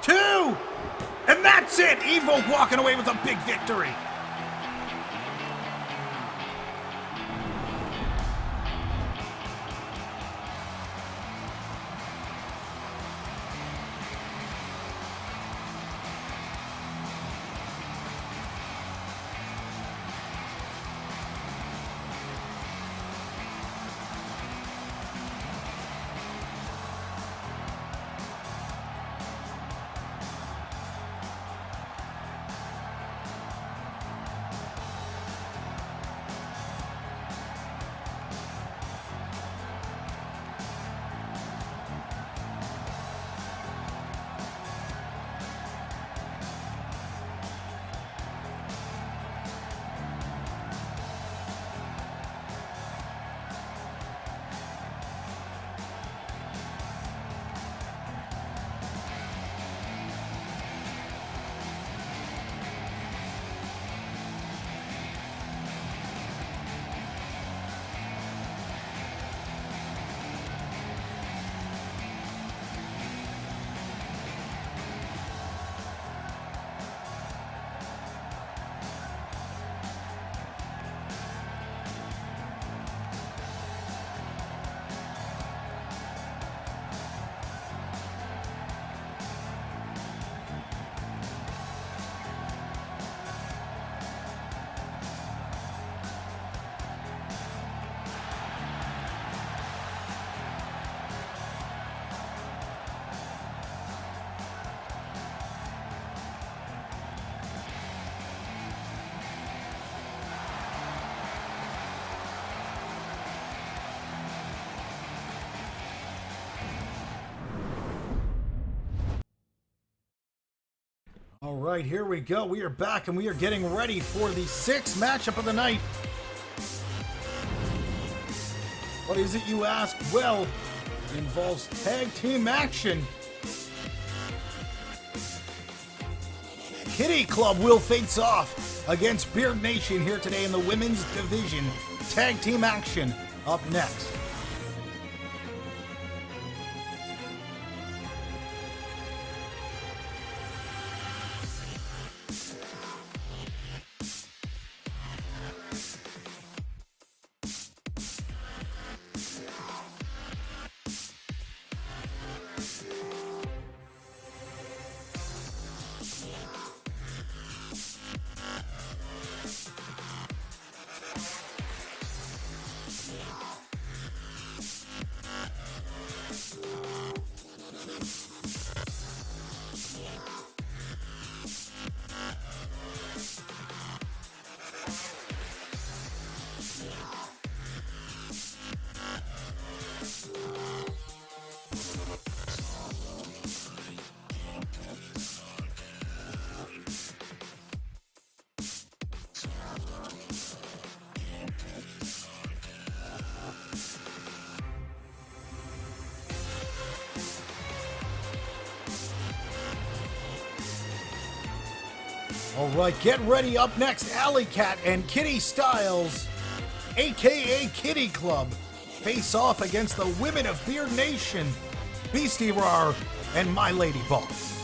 Two! And that's it! Evoke walking away with a big victory. right, here we go. We are back and we are getting ready for the sixth matchup of the night. What is it, you ask? Well, it involves tag team action. Kitty Club will face off against Beard Nation here today in the women's division. Tag team action up next. All right, get ready. Up next, Alley Cat and Kitty Styles, aka Kitty Club, face off against the women of Beard Nation, Beastie Rar and My Lady Boss.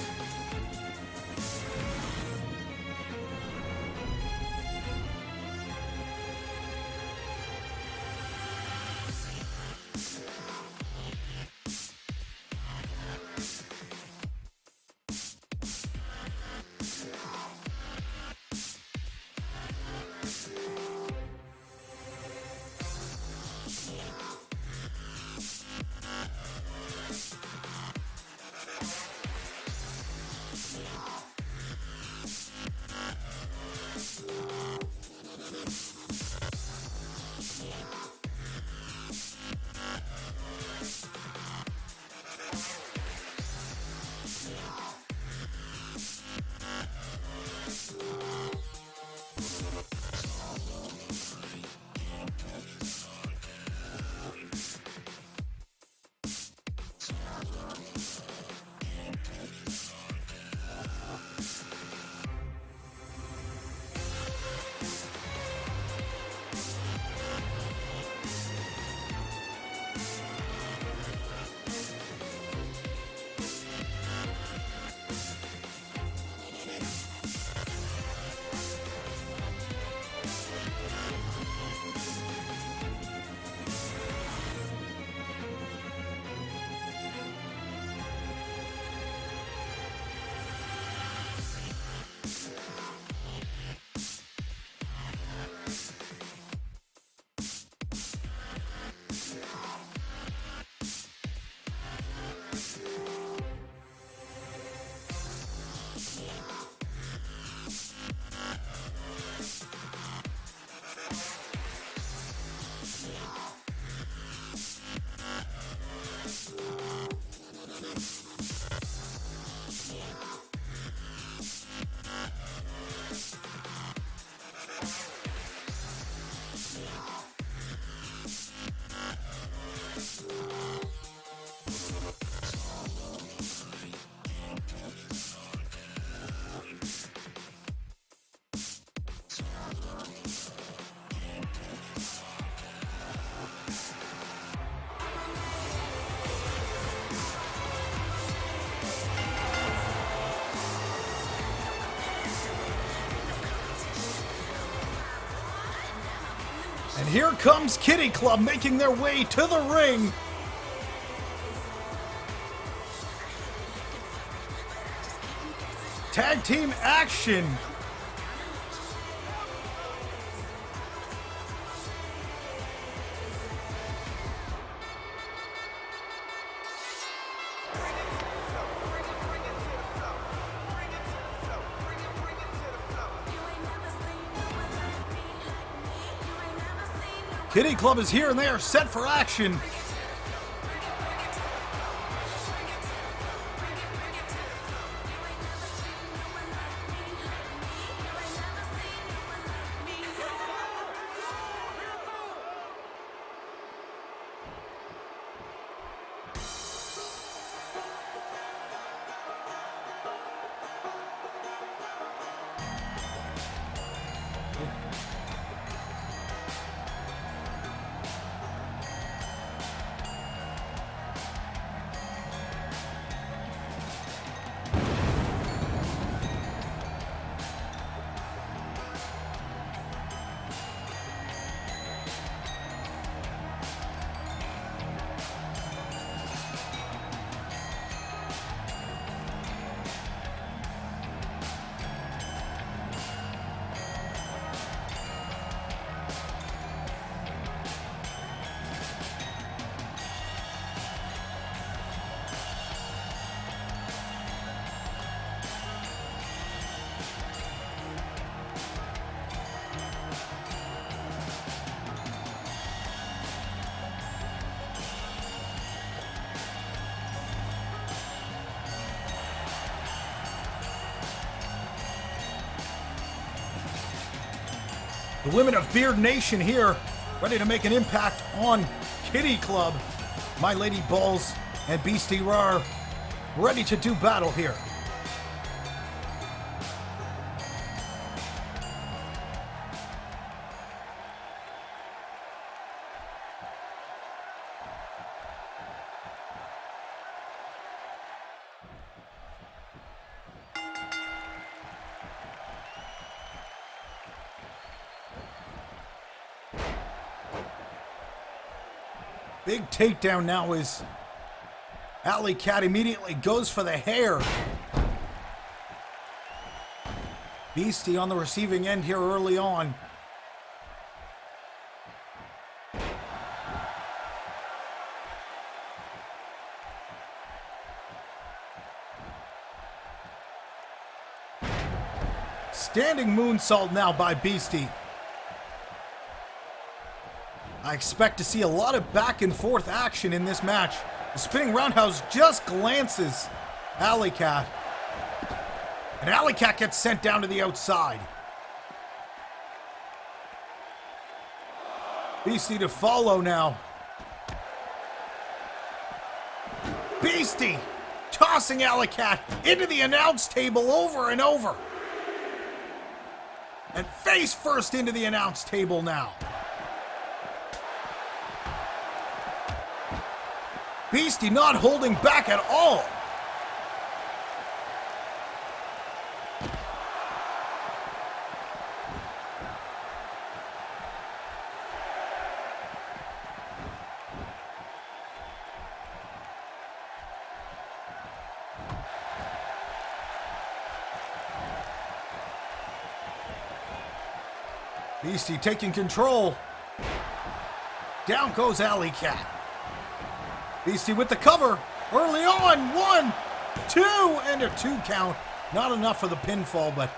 And here comes Kitty Club making their way to the ring. Tag team action. Kitty Club is here and they are set for action. The women of Beard Nation here, ready to make an impact on Kitty Club. My Lady Balls and Beastie Rar, ready to do battle here. Big takedown now is Alley Cat immediately goes for the hair. Beastie on the receiving end here early on. Standing moonsault now by Beastie. I expect to see a lot of back and forth action in this match. The spinning roundhouse just glances Alley Cat. And Alley Cat gets sent down to the outside. Beastie to follow now. Beastie tossing Alley Cat into the announce table over and over. And face first into the announce table now. Beastie not holding back at all. Beastie taking control. Down goes Alley Cat. Beastie with the cover early on. 1, 2, and a 2 count. Not enough for the pinfall, but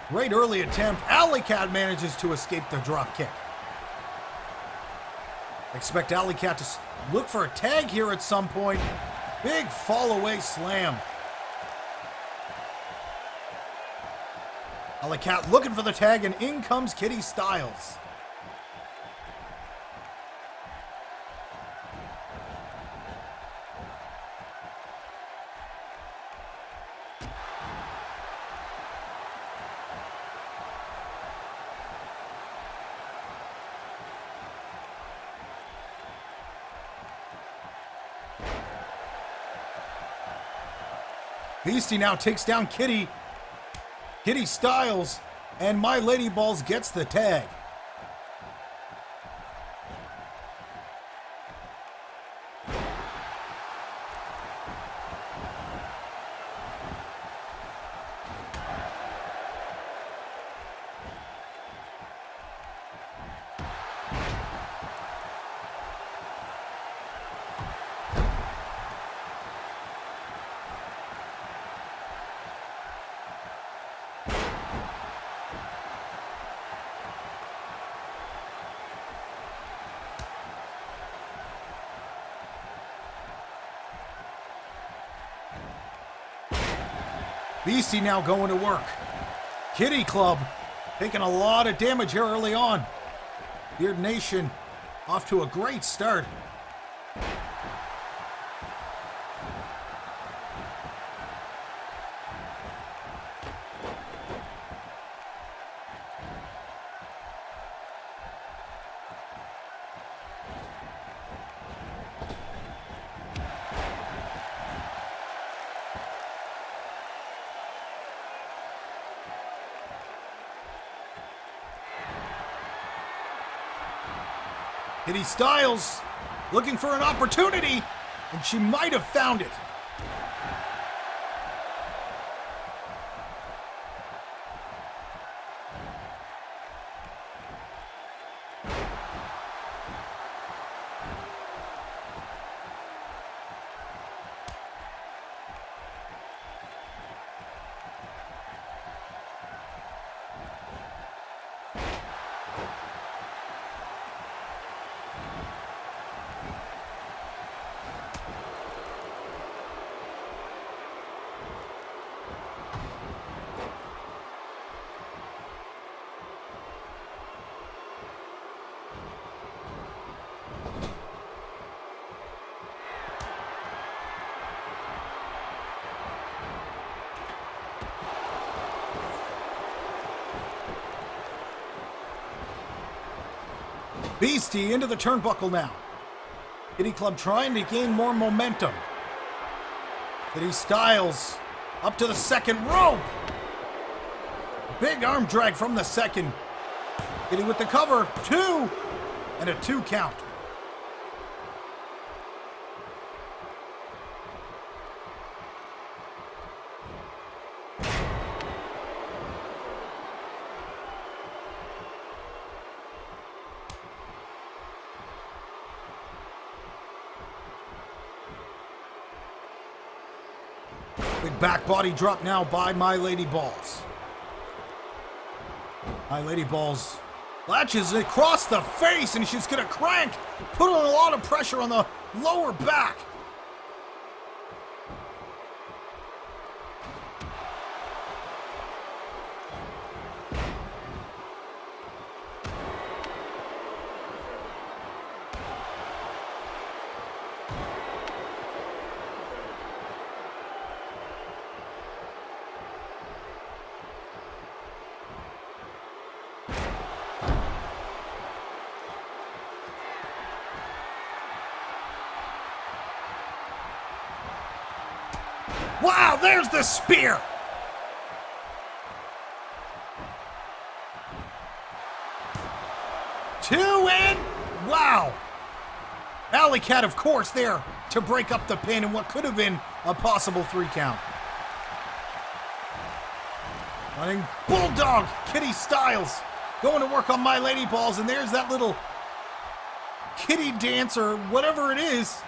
great early attempt. Alley Cat manages to escape the drop kick. Expect Alley Cat to look for a tag here at some point. Big fall away slam. Alley Cat looking for the tag, and in comes Kitty Styles. Beastie now takes down Kitty. Kitty Styles, and My Lady Balls gets the tag. Beastie now going to work. Kitty Club taking a lot of damage here early on. Beard Nation off to a great start. Kitty Styles looking for an opportunity, and she might have found it. Beastie into the turnbuckle now. Kitty Club trying to gain more momentum. Kitty Styles up to the second rope. Big arm drag from the second. Kitty with the cover. 2. And a 2 count. Big back body drop now by My Lady Balls. My Lady Balls latches across the face and she's gonna crank, put on a lot of pressure on the lower back. Wow, there's the spear. Two in. Wow. Alley Cat, of course, there to break up the pin in what could have been a possible 3 count. Running Bulldog, Kitty Styles going to work on My Lady Balls, and there's that little kitty dance or whatever it is.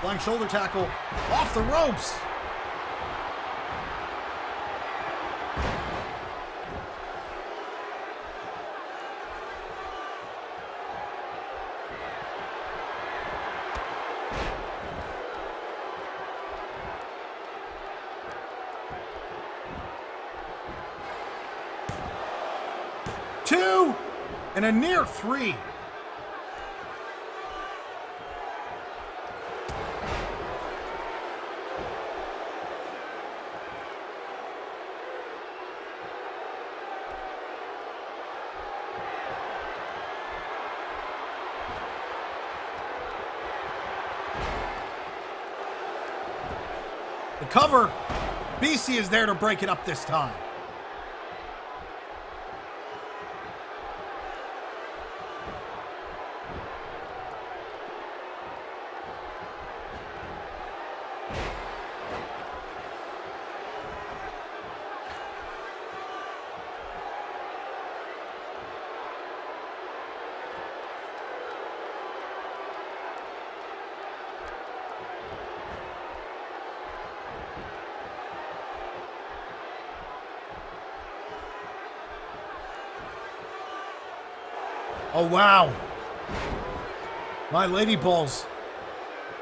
Flying shoulder tackle off the ropes. Two and a near 3. The cover. BC is there to break it up this time. Oh, wow. My Lady Balls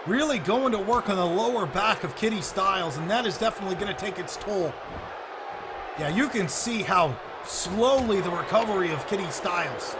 really going to work on the lower back of Kitty Styles, and that is definitely going to take its toll. Yeah, you can see how slowly the recovery of Kitty Styles.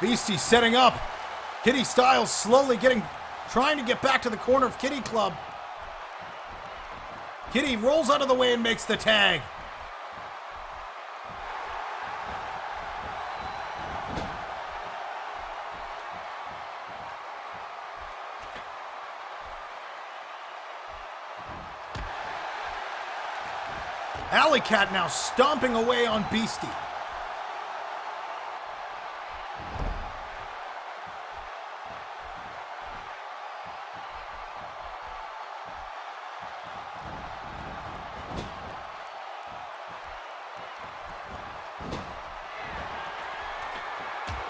Beastie setting up. Kitty Styles slowly trying to get back to the corner of Kitty Club. Kitty rolls out of the way and makes the tag. Alley Cat now stomping away on Beastie.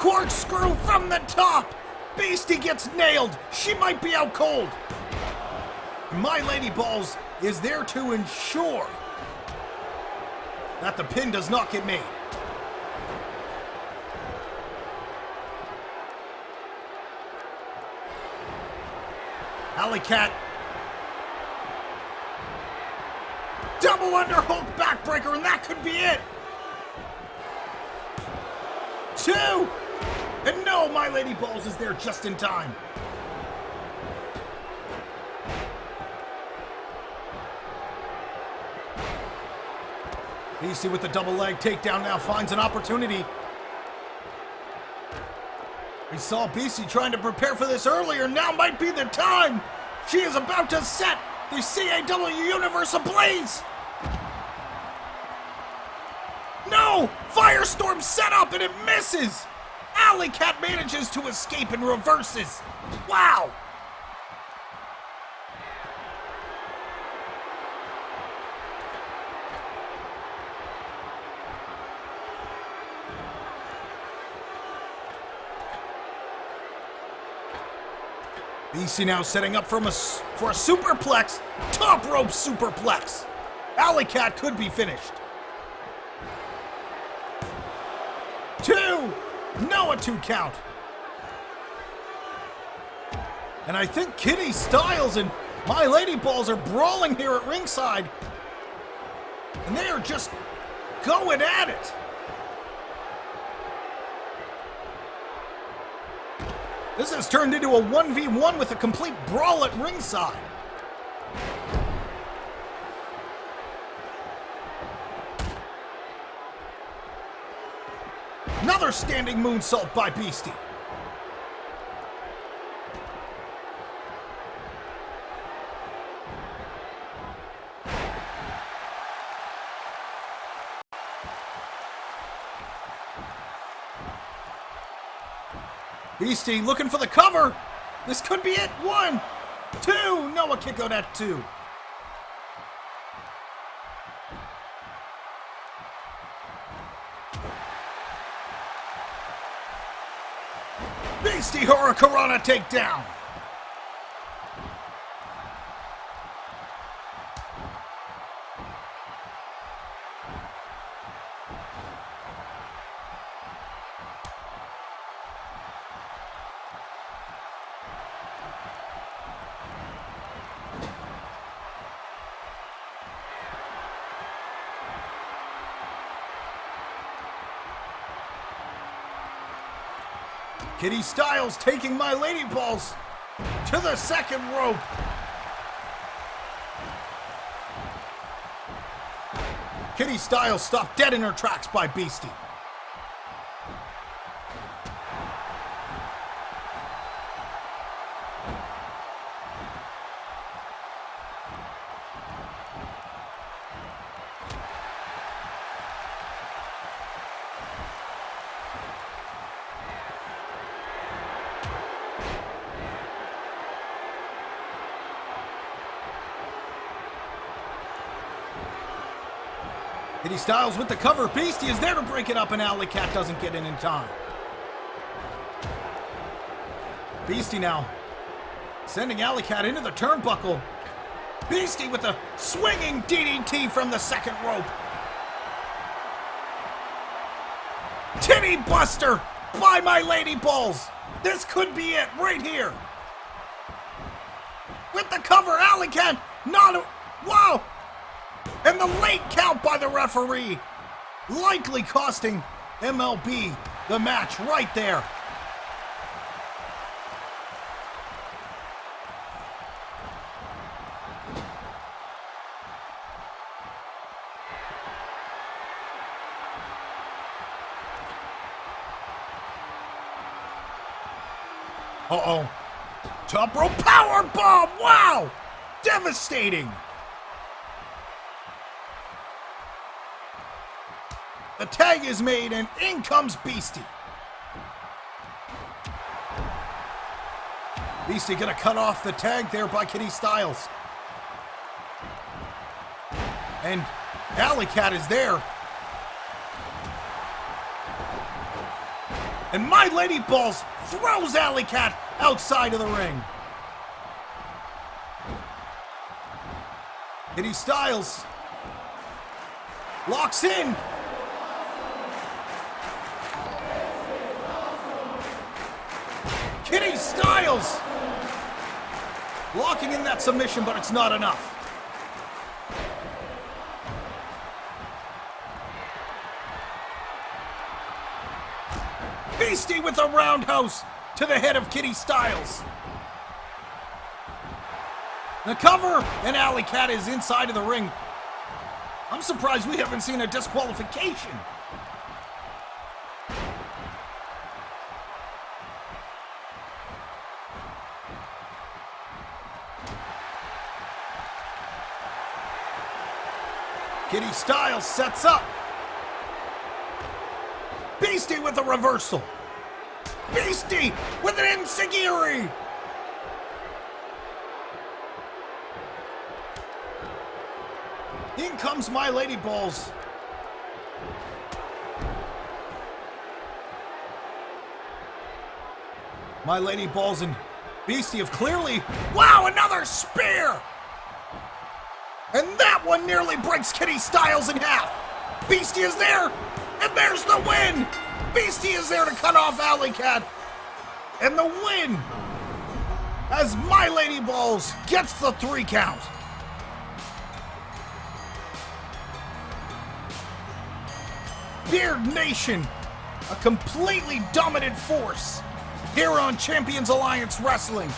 Corkscrew from the top. Beastie gets nailed. She might be out cold. My Lady Balls is there to ensure that the pin does not get made. Alley Cat. Double underhook backbreaker, and that could be it. 2. And no, My Lady Balls is there just in time. Beastie with the double leg takedown now finds an opportunity. We saw Beastie trying to prepare for this earlier. Now might be the time. She is about to set the CAW Universe ablaze. No! Firestorm set up and it misses. Alley Cat manages to escape and reverses. Wow! Beastie now setting up for a superplex. Top rope superplex. Alley Cat could be finished. 2. No, a 2 count. And I think Kitty Styles and My Lady Balls are brawling here at ringside. And they are just going at it. This has turned into a 1v1 with a complete brawl at ringside. Another standing moonsault by Beastie. Beastie looking for the cover. This could be it. 1, 2. No, a kick out at 2. Beastie Hurricanrana takedown. Kitty Styles taking My Lady Balls to the second rope. Kitty Styles stopped dead in her tracks by Beastie. Kitty Styles with the cover. Beastie is there to break it up, and Alley Cat doesn't get in time. Beastie now sending Alley Cat into the turnbuckle. Beastie with a swinging DDT from the second rope. Titty Buster by My Lady Balls. This could be it right here. With the cover, Alley Cat wow! And the late count by the referee, likely costing MLB the match right there. Uh-oh. Top rope power bomb! Wow! Devastating! The tag is made, and in comes Beastie. Beastie gonna cut off the tag there by Kitty Styles. And Alley Cat is there. And My Lady Balls throws Alley Cat outside of the ring. AJ Styles locks in. AJ Styles locking in that submission, but it's not enough. Beastie with a roundhouse to the head of AJ Styles. The cover, and Alley Cat is inside of the ring. I'm surprised we haven't seen a disqualification. AJ Styles sets up. Beastie with a reversal. Beastie with an enziguri. In comes My Lady Balls. My Lady Balls and Beastie have clearly... Wow, another spear! And that one nearly breaks AJ Styles in half. Beastie is there, and there's the win! Beastie is there to cut off Alley Cat. And the win as My Lady Balls gets the 3 count. Beard Nation, a completely dominant force here on Champions Alliance Wrestling.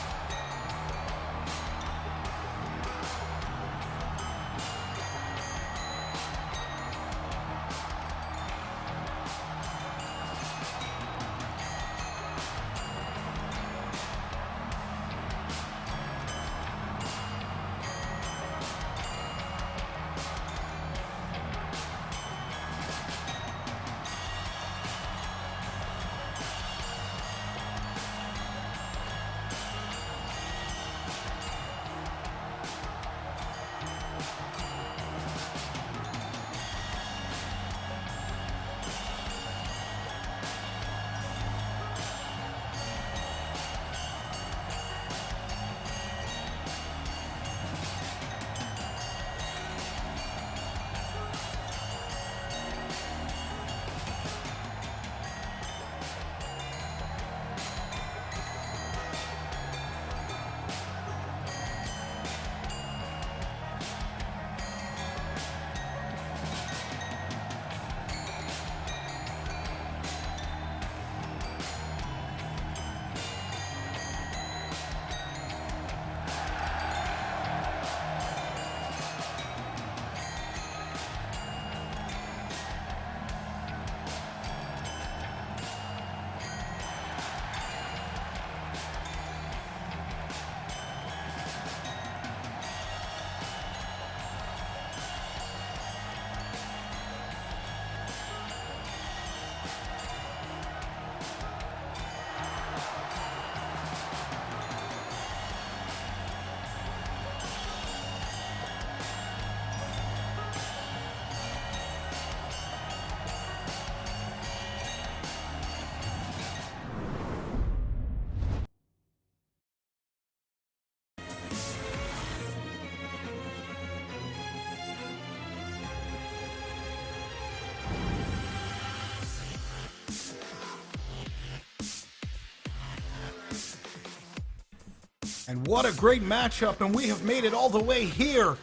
And what a great matchup, and we have made it all the way here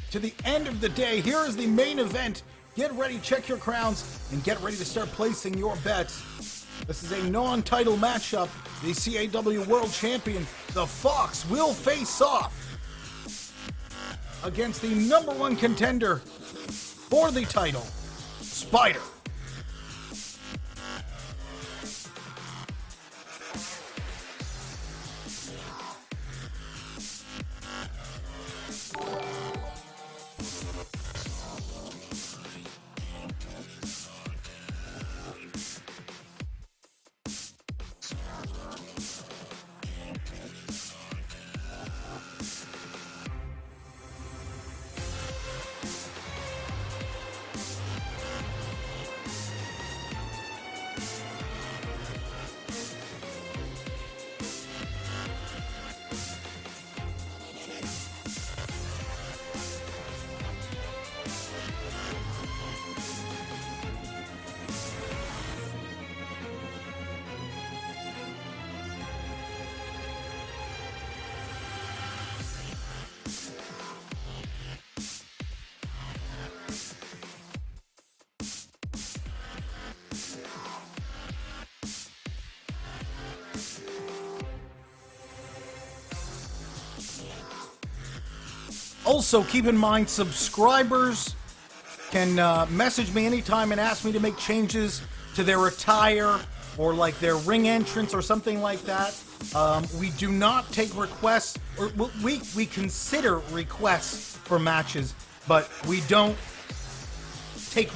to the end of the day. Here is the main event. Get ready, check your crowns, and get ready to start placing your bets. This is a non-title matchup. The CAW World Champion, the Fox, will face off against the #1 contender for the title, Spider. Also, keep in mind, subscribers can message me anytime and ask me to make changes to their attire or like their ring entrance or something like that. We do not take requests, or we consider requests for matches, but we don't take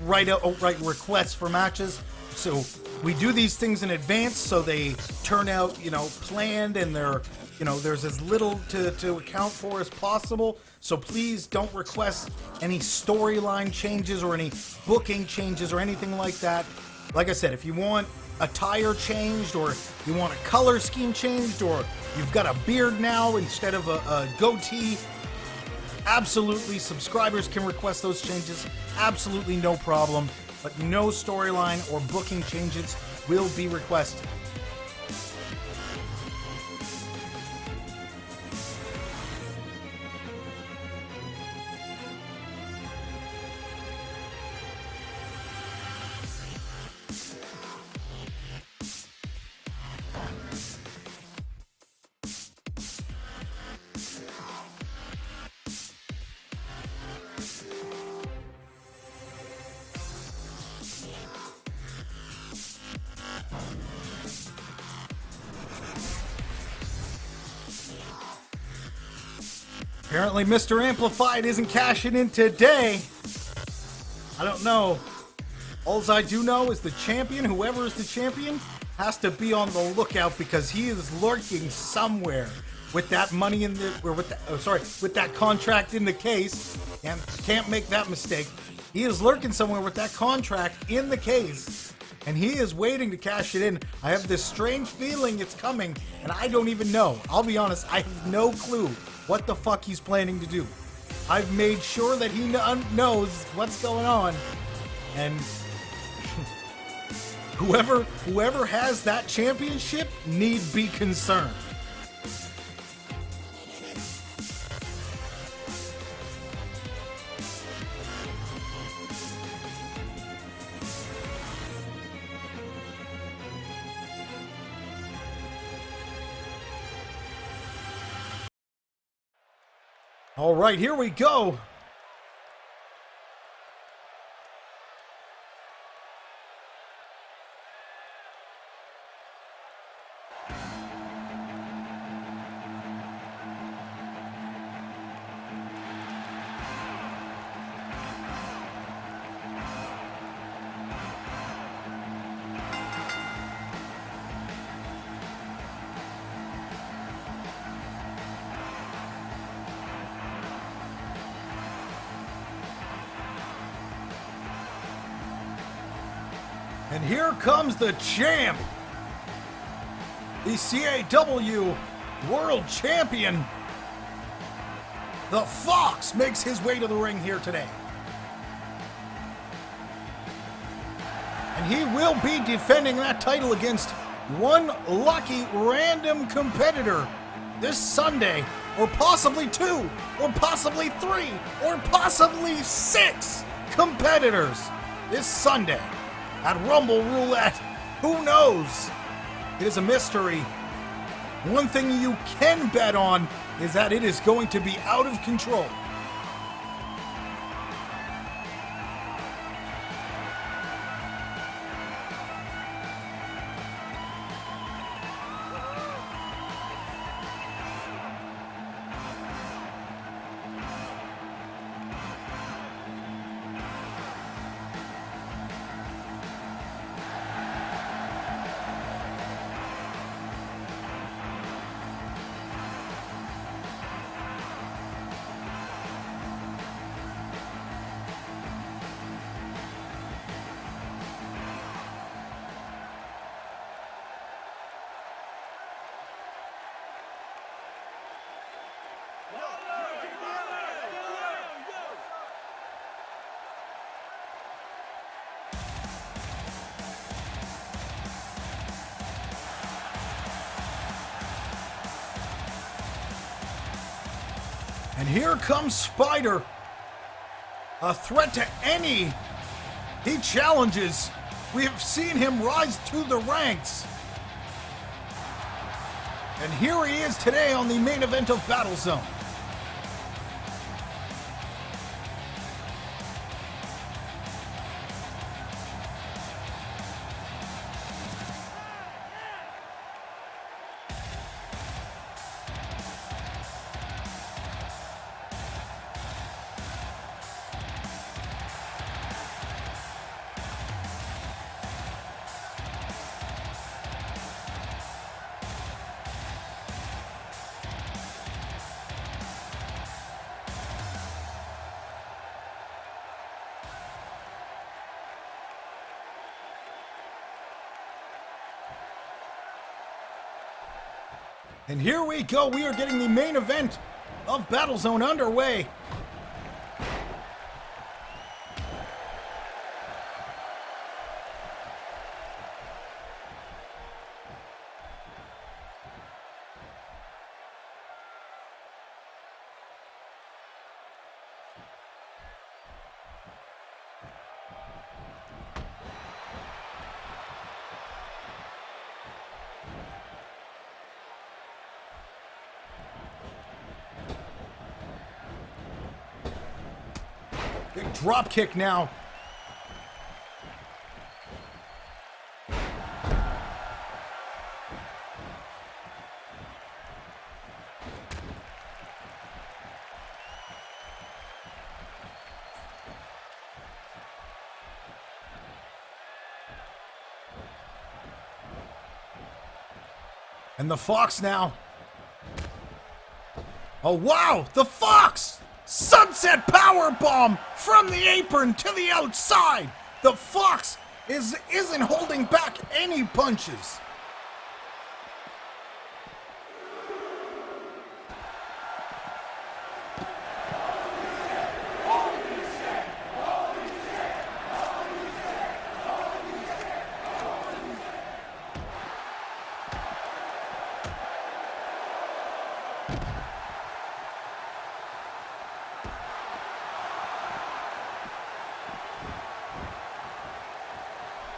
outright requests for matches. So we do these things in advance so they turn out, planned, and they're, there's as little to account for as possible. So please don't request any storyline changes or any booking changes or anything like that. Like I said, if you want attire changed, or you want a color scheme changed, or you've got a beard now instead of a goatee, absolutely, subscribers can request those changes. Absolutely no problem. But no storyline or booking changes will be requested. Apparently, Mr. Amplified isn't cashing in today. I don't know. All I do know is the champion, whoever is the champion, has to be on the lookout because he is lurking somewhere with that money in the, or with that contract in the case. And can't make that mistake. He is lurking somewhere with that contract in the case, and he is waiting to cash it in. I have this strange feeling it's coming, and I don't even know. I'll be honest, I have no clue what the fuck he's planning to do. I've made sure that he knows what's going on, and whoever has that championship need be concerned. All right, here we go. And here comes the champ, the CAW World Champion. The Fox makes his way to the ring here today. And he will be defending that title against one lucky random competitor this Sunday, or possibly two, or possibly three, or possibly six competitors this Sunday at Rumble Roulette. Who knows? It is a mystery. One thing you can bet on is that it is going to be out of control. And here comes Spider, a threat to any he challenges. We have seen him rise through the ranks. And here he is today on the main event of Battle Zone. And here we go. We are getting the main event of Battlezone underway. Big drop kick now. And the Fox now. Oh, wow! The Fox! Sunset powerbomb from the apron to the outside. The Fox isn't holding back any punches.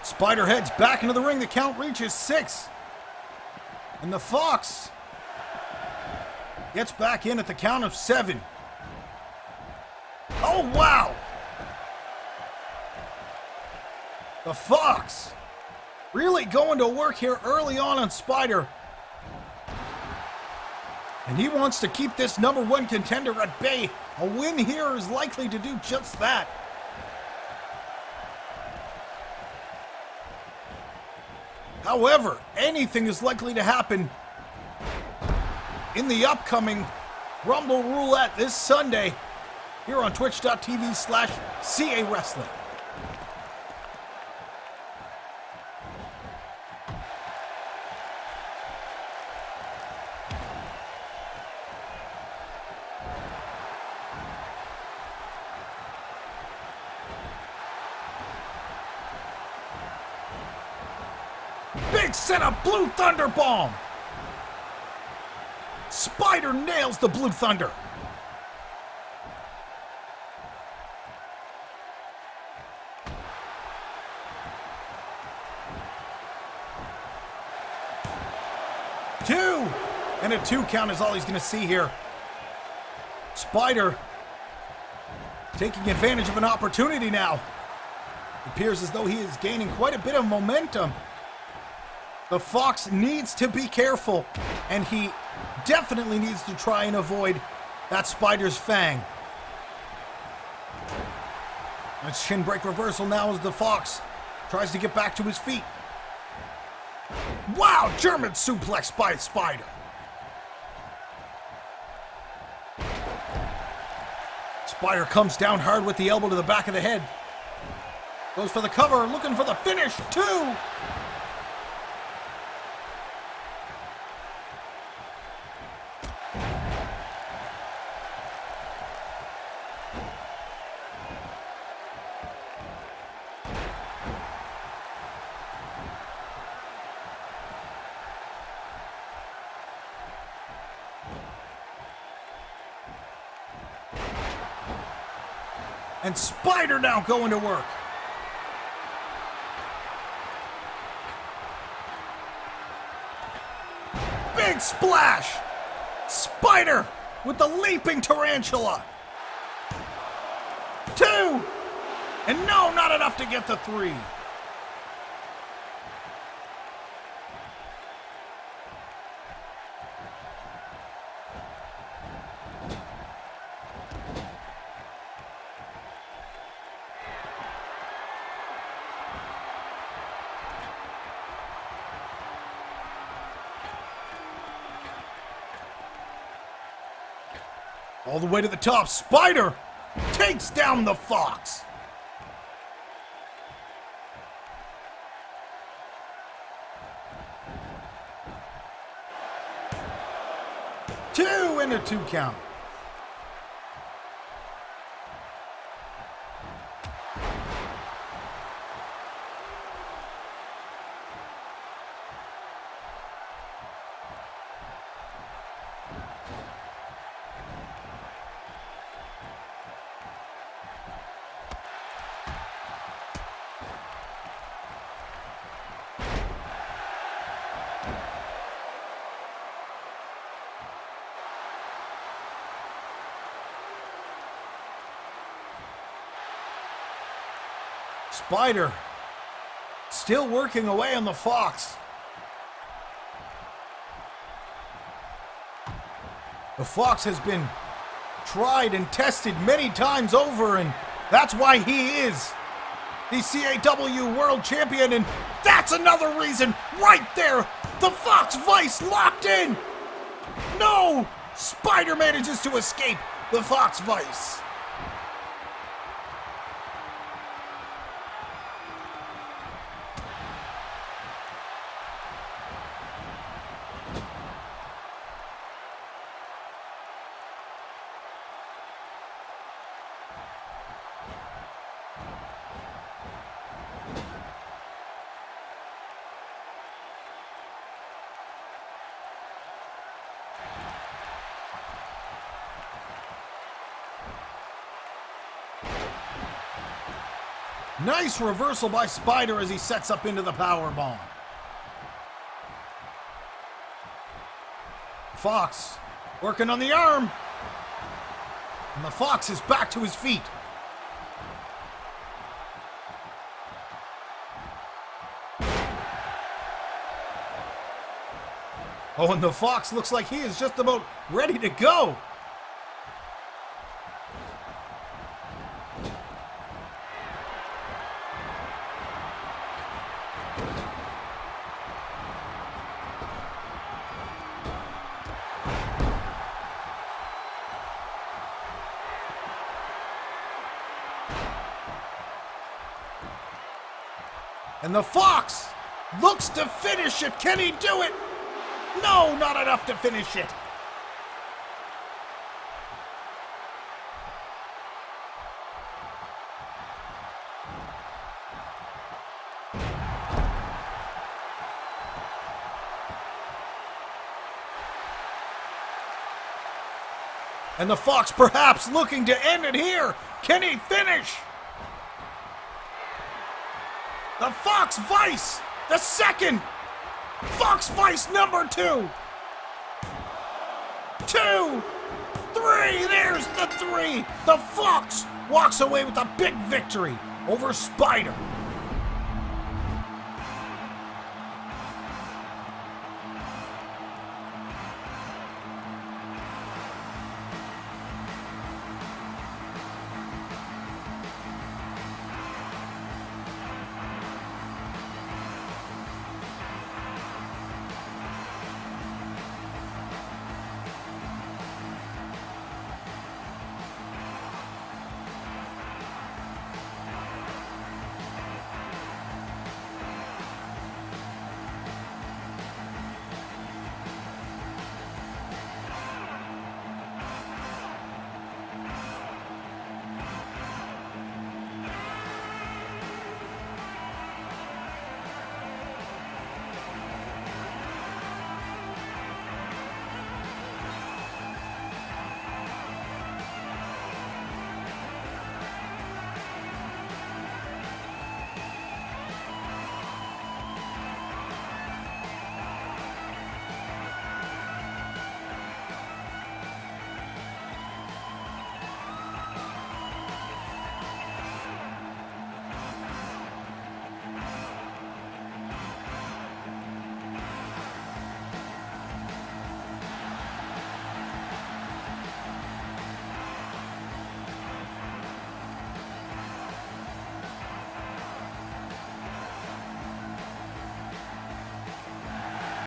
Spider heads back into the ring. The count reaches 6. And the Fox gets back in at the count of 7. Oh, wow! The Fox really going to work here early on Spider. And he wants to keep this #1 contender at bay. A win here is likely to do just that. However, anything is likely to happen in the upcoming Rumble Roulette this Sunday here on twitch.tv/CAWrestling. Big set of Blue Thunder bomb. Spider nails the Blue Thunder. Two! And a 2 count is all he's going to see here. Spider taking advantage of an opportunity now. It appears as though he is gaining quite a bit of momentum. The Fox needs to be careful, and he definitely needs to try and avoid that Spider's fang. Nice shin break reversal now as the Fox tries to get back to his feet. Wow, German suplex by Spider. Spider comes down hard with the elbow to the back of the head. Goes for the cover, looking for the finish. 2. And Spider now going to work. Big splash. Spider with the leaping tarantula. 2. And no, not enough to get the 3. All the way to the top. Spider takes down the Fox. and a 2 count. Spider still working away on the Fox. The Fox has been tried and tested many times over, and that's why he is the CAW World Champion, and that's another reason right there. The Fox Vice locked in. No! Spider manages to escape the Fox Vice. Nice reversal by Spider as he sets up into the powerbomb. Fox working on the arm. And the Fox is back to his feet. Oh, and the Fox looks like he is just about ready to go. And the Fox looks to finish it. Can he do it? No, not enough to finish it. And the Fox perhaps looking to end it here. Can he finish? The Fox Vice, the second. Fox Vice number 2. 2, 3, there's the 3. The Fox walks away with a big victory over Spider.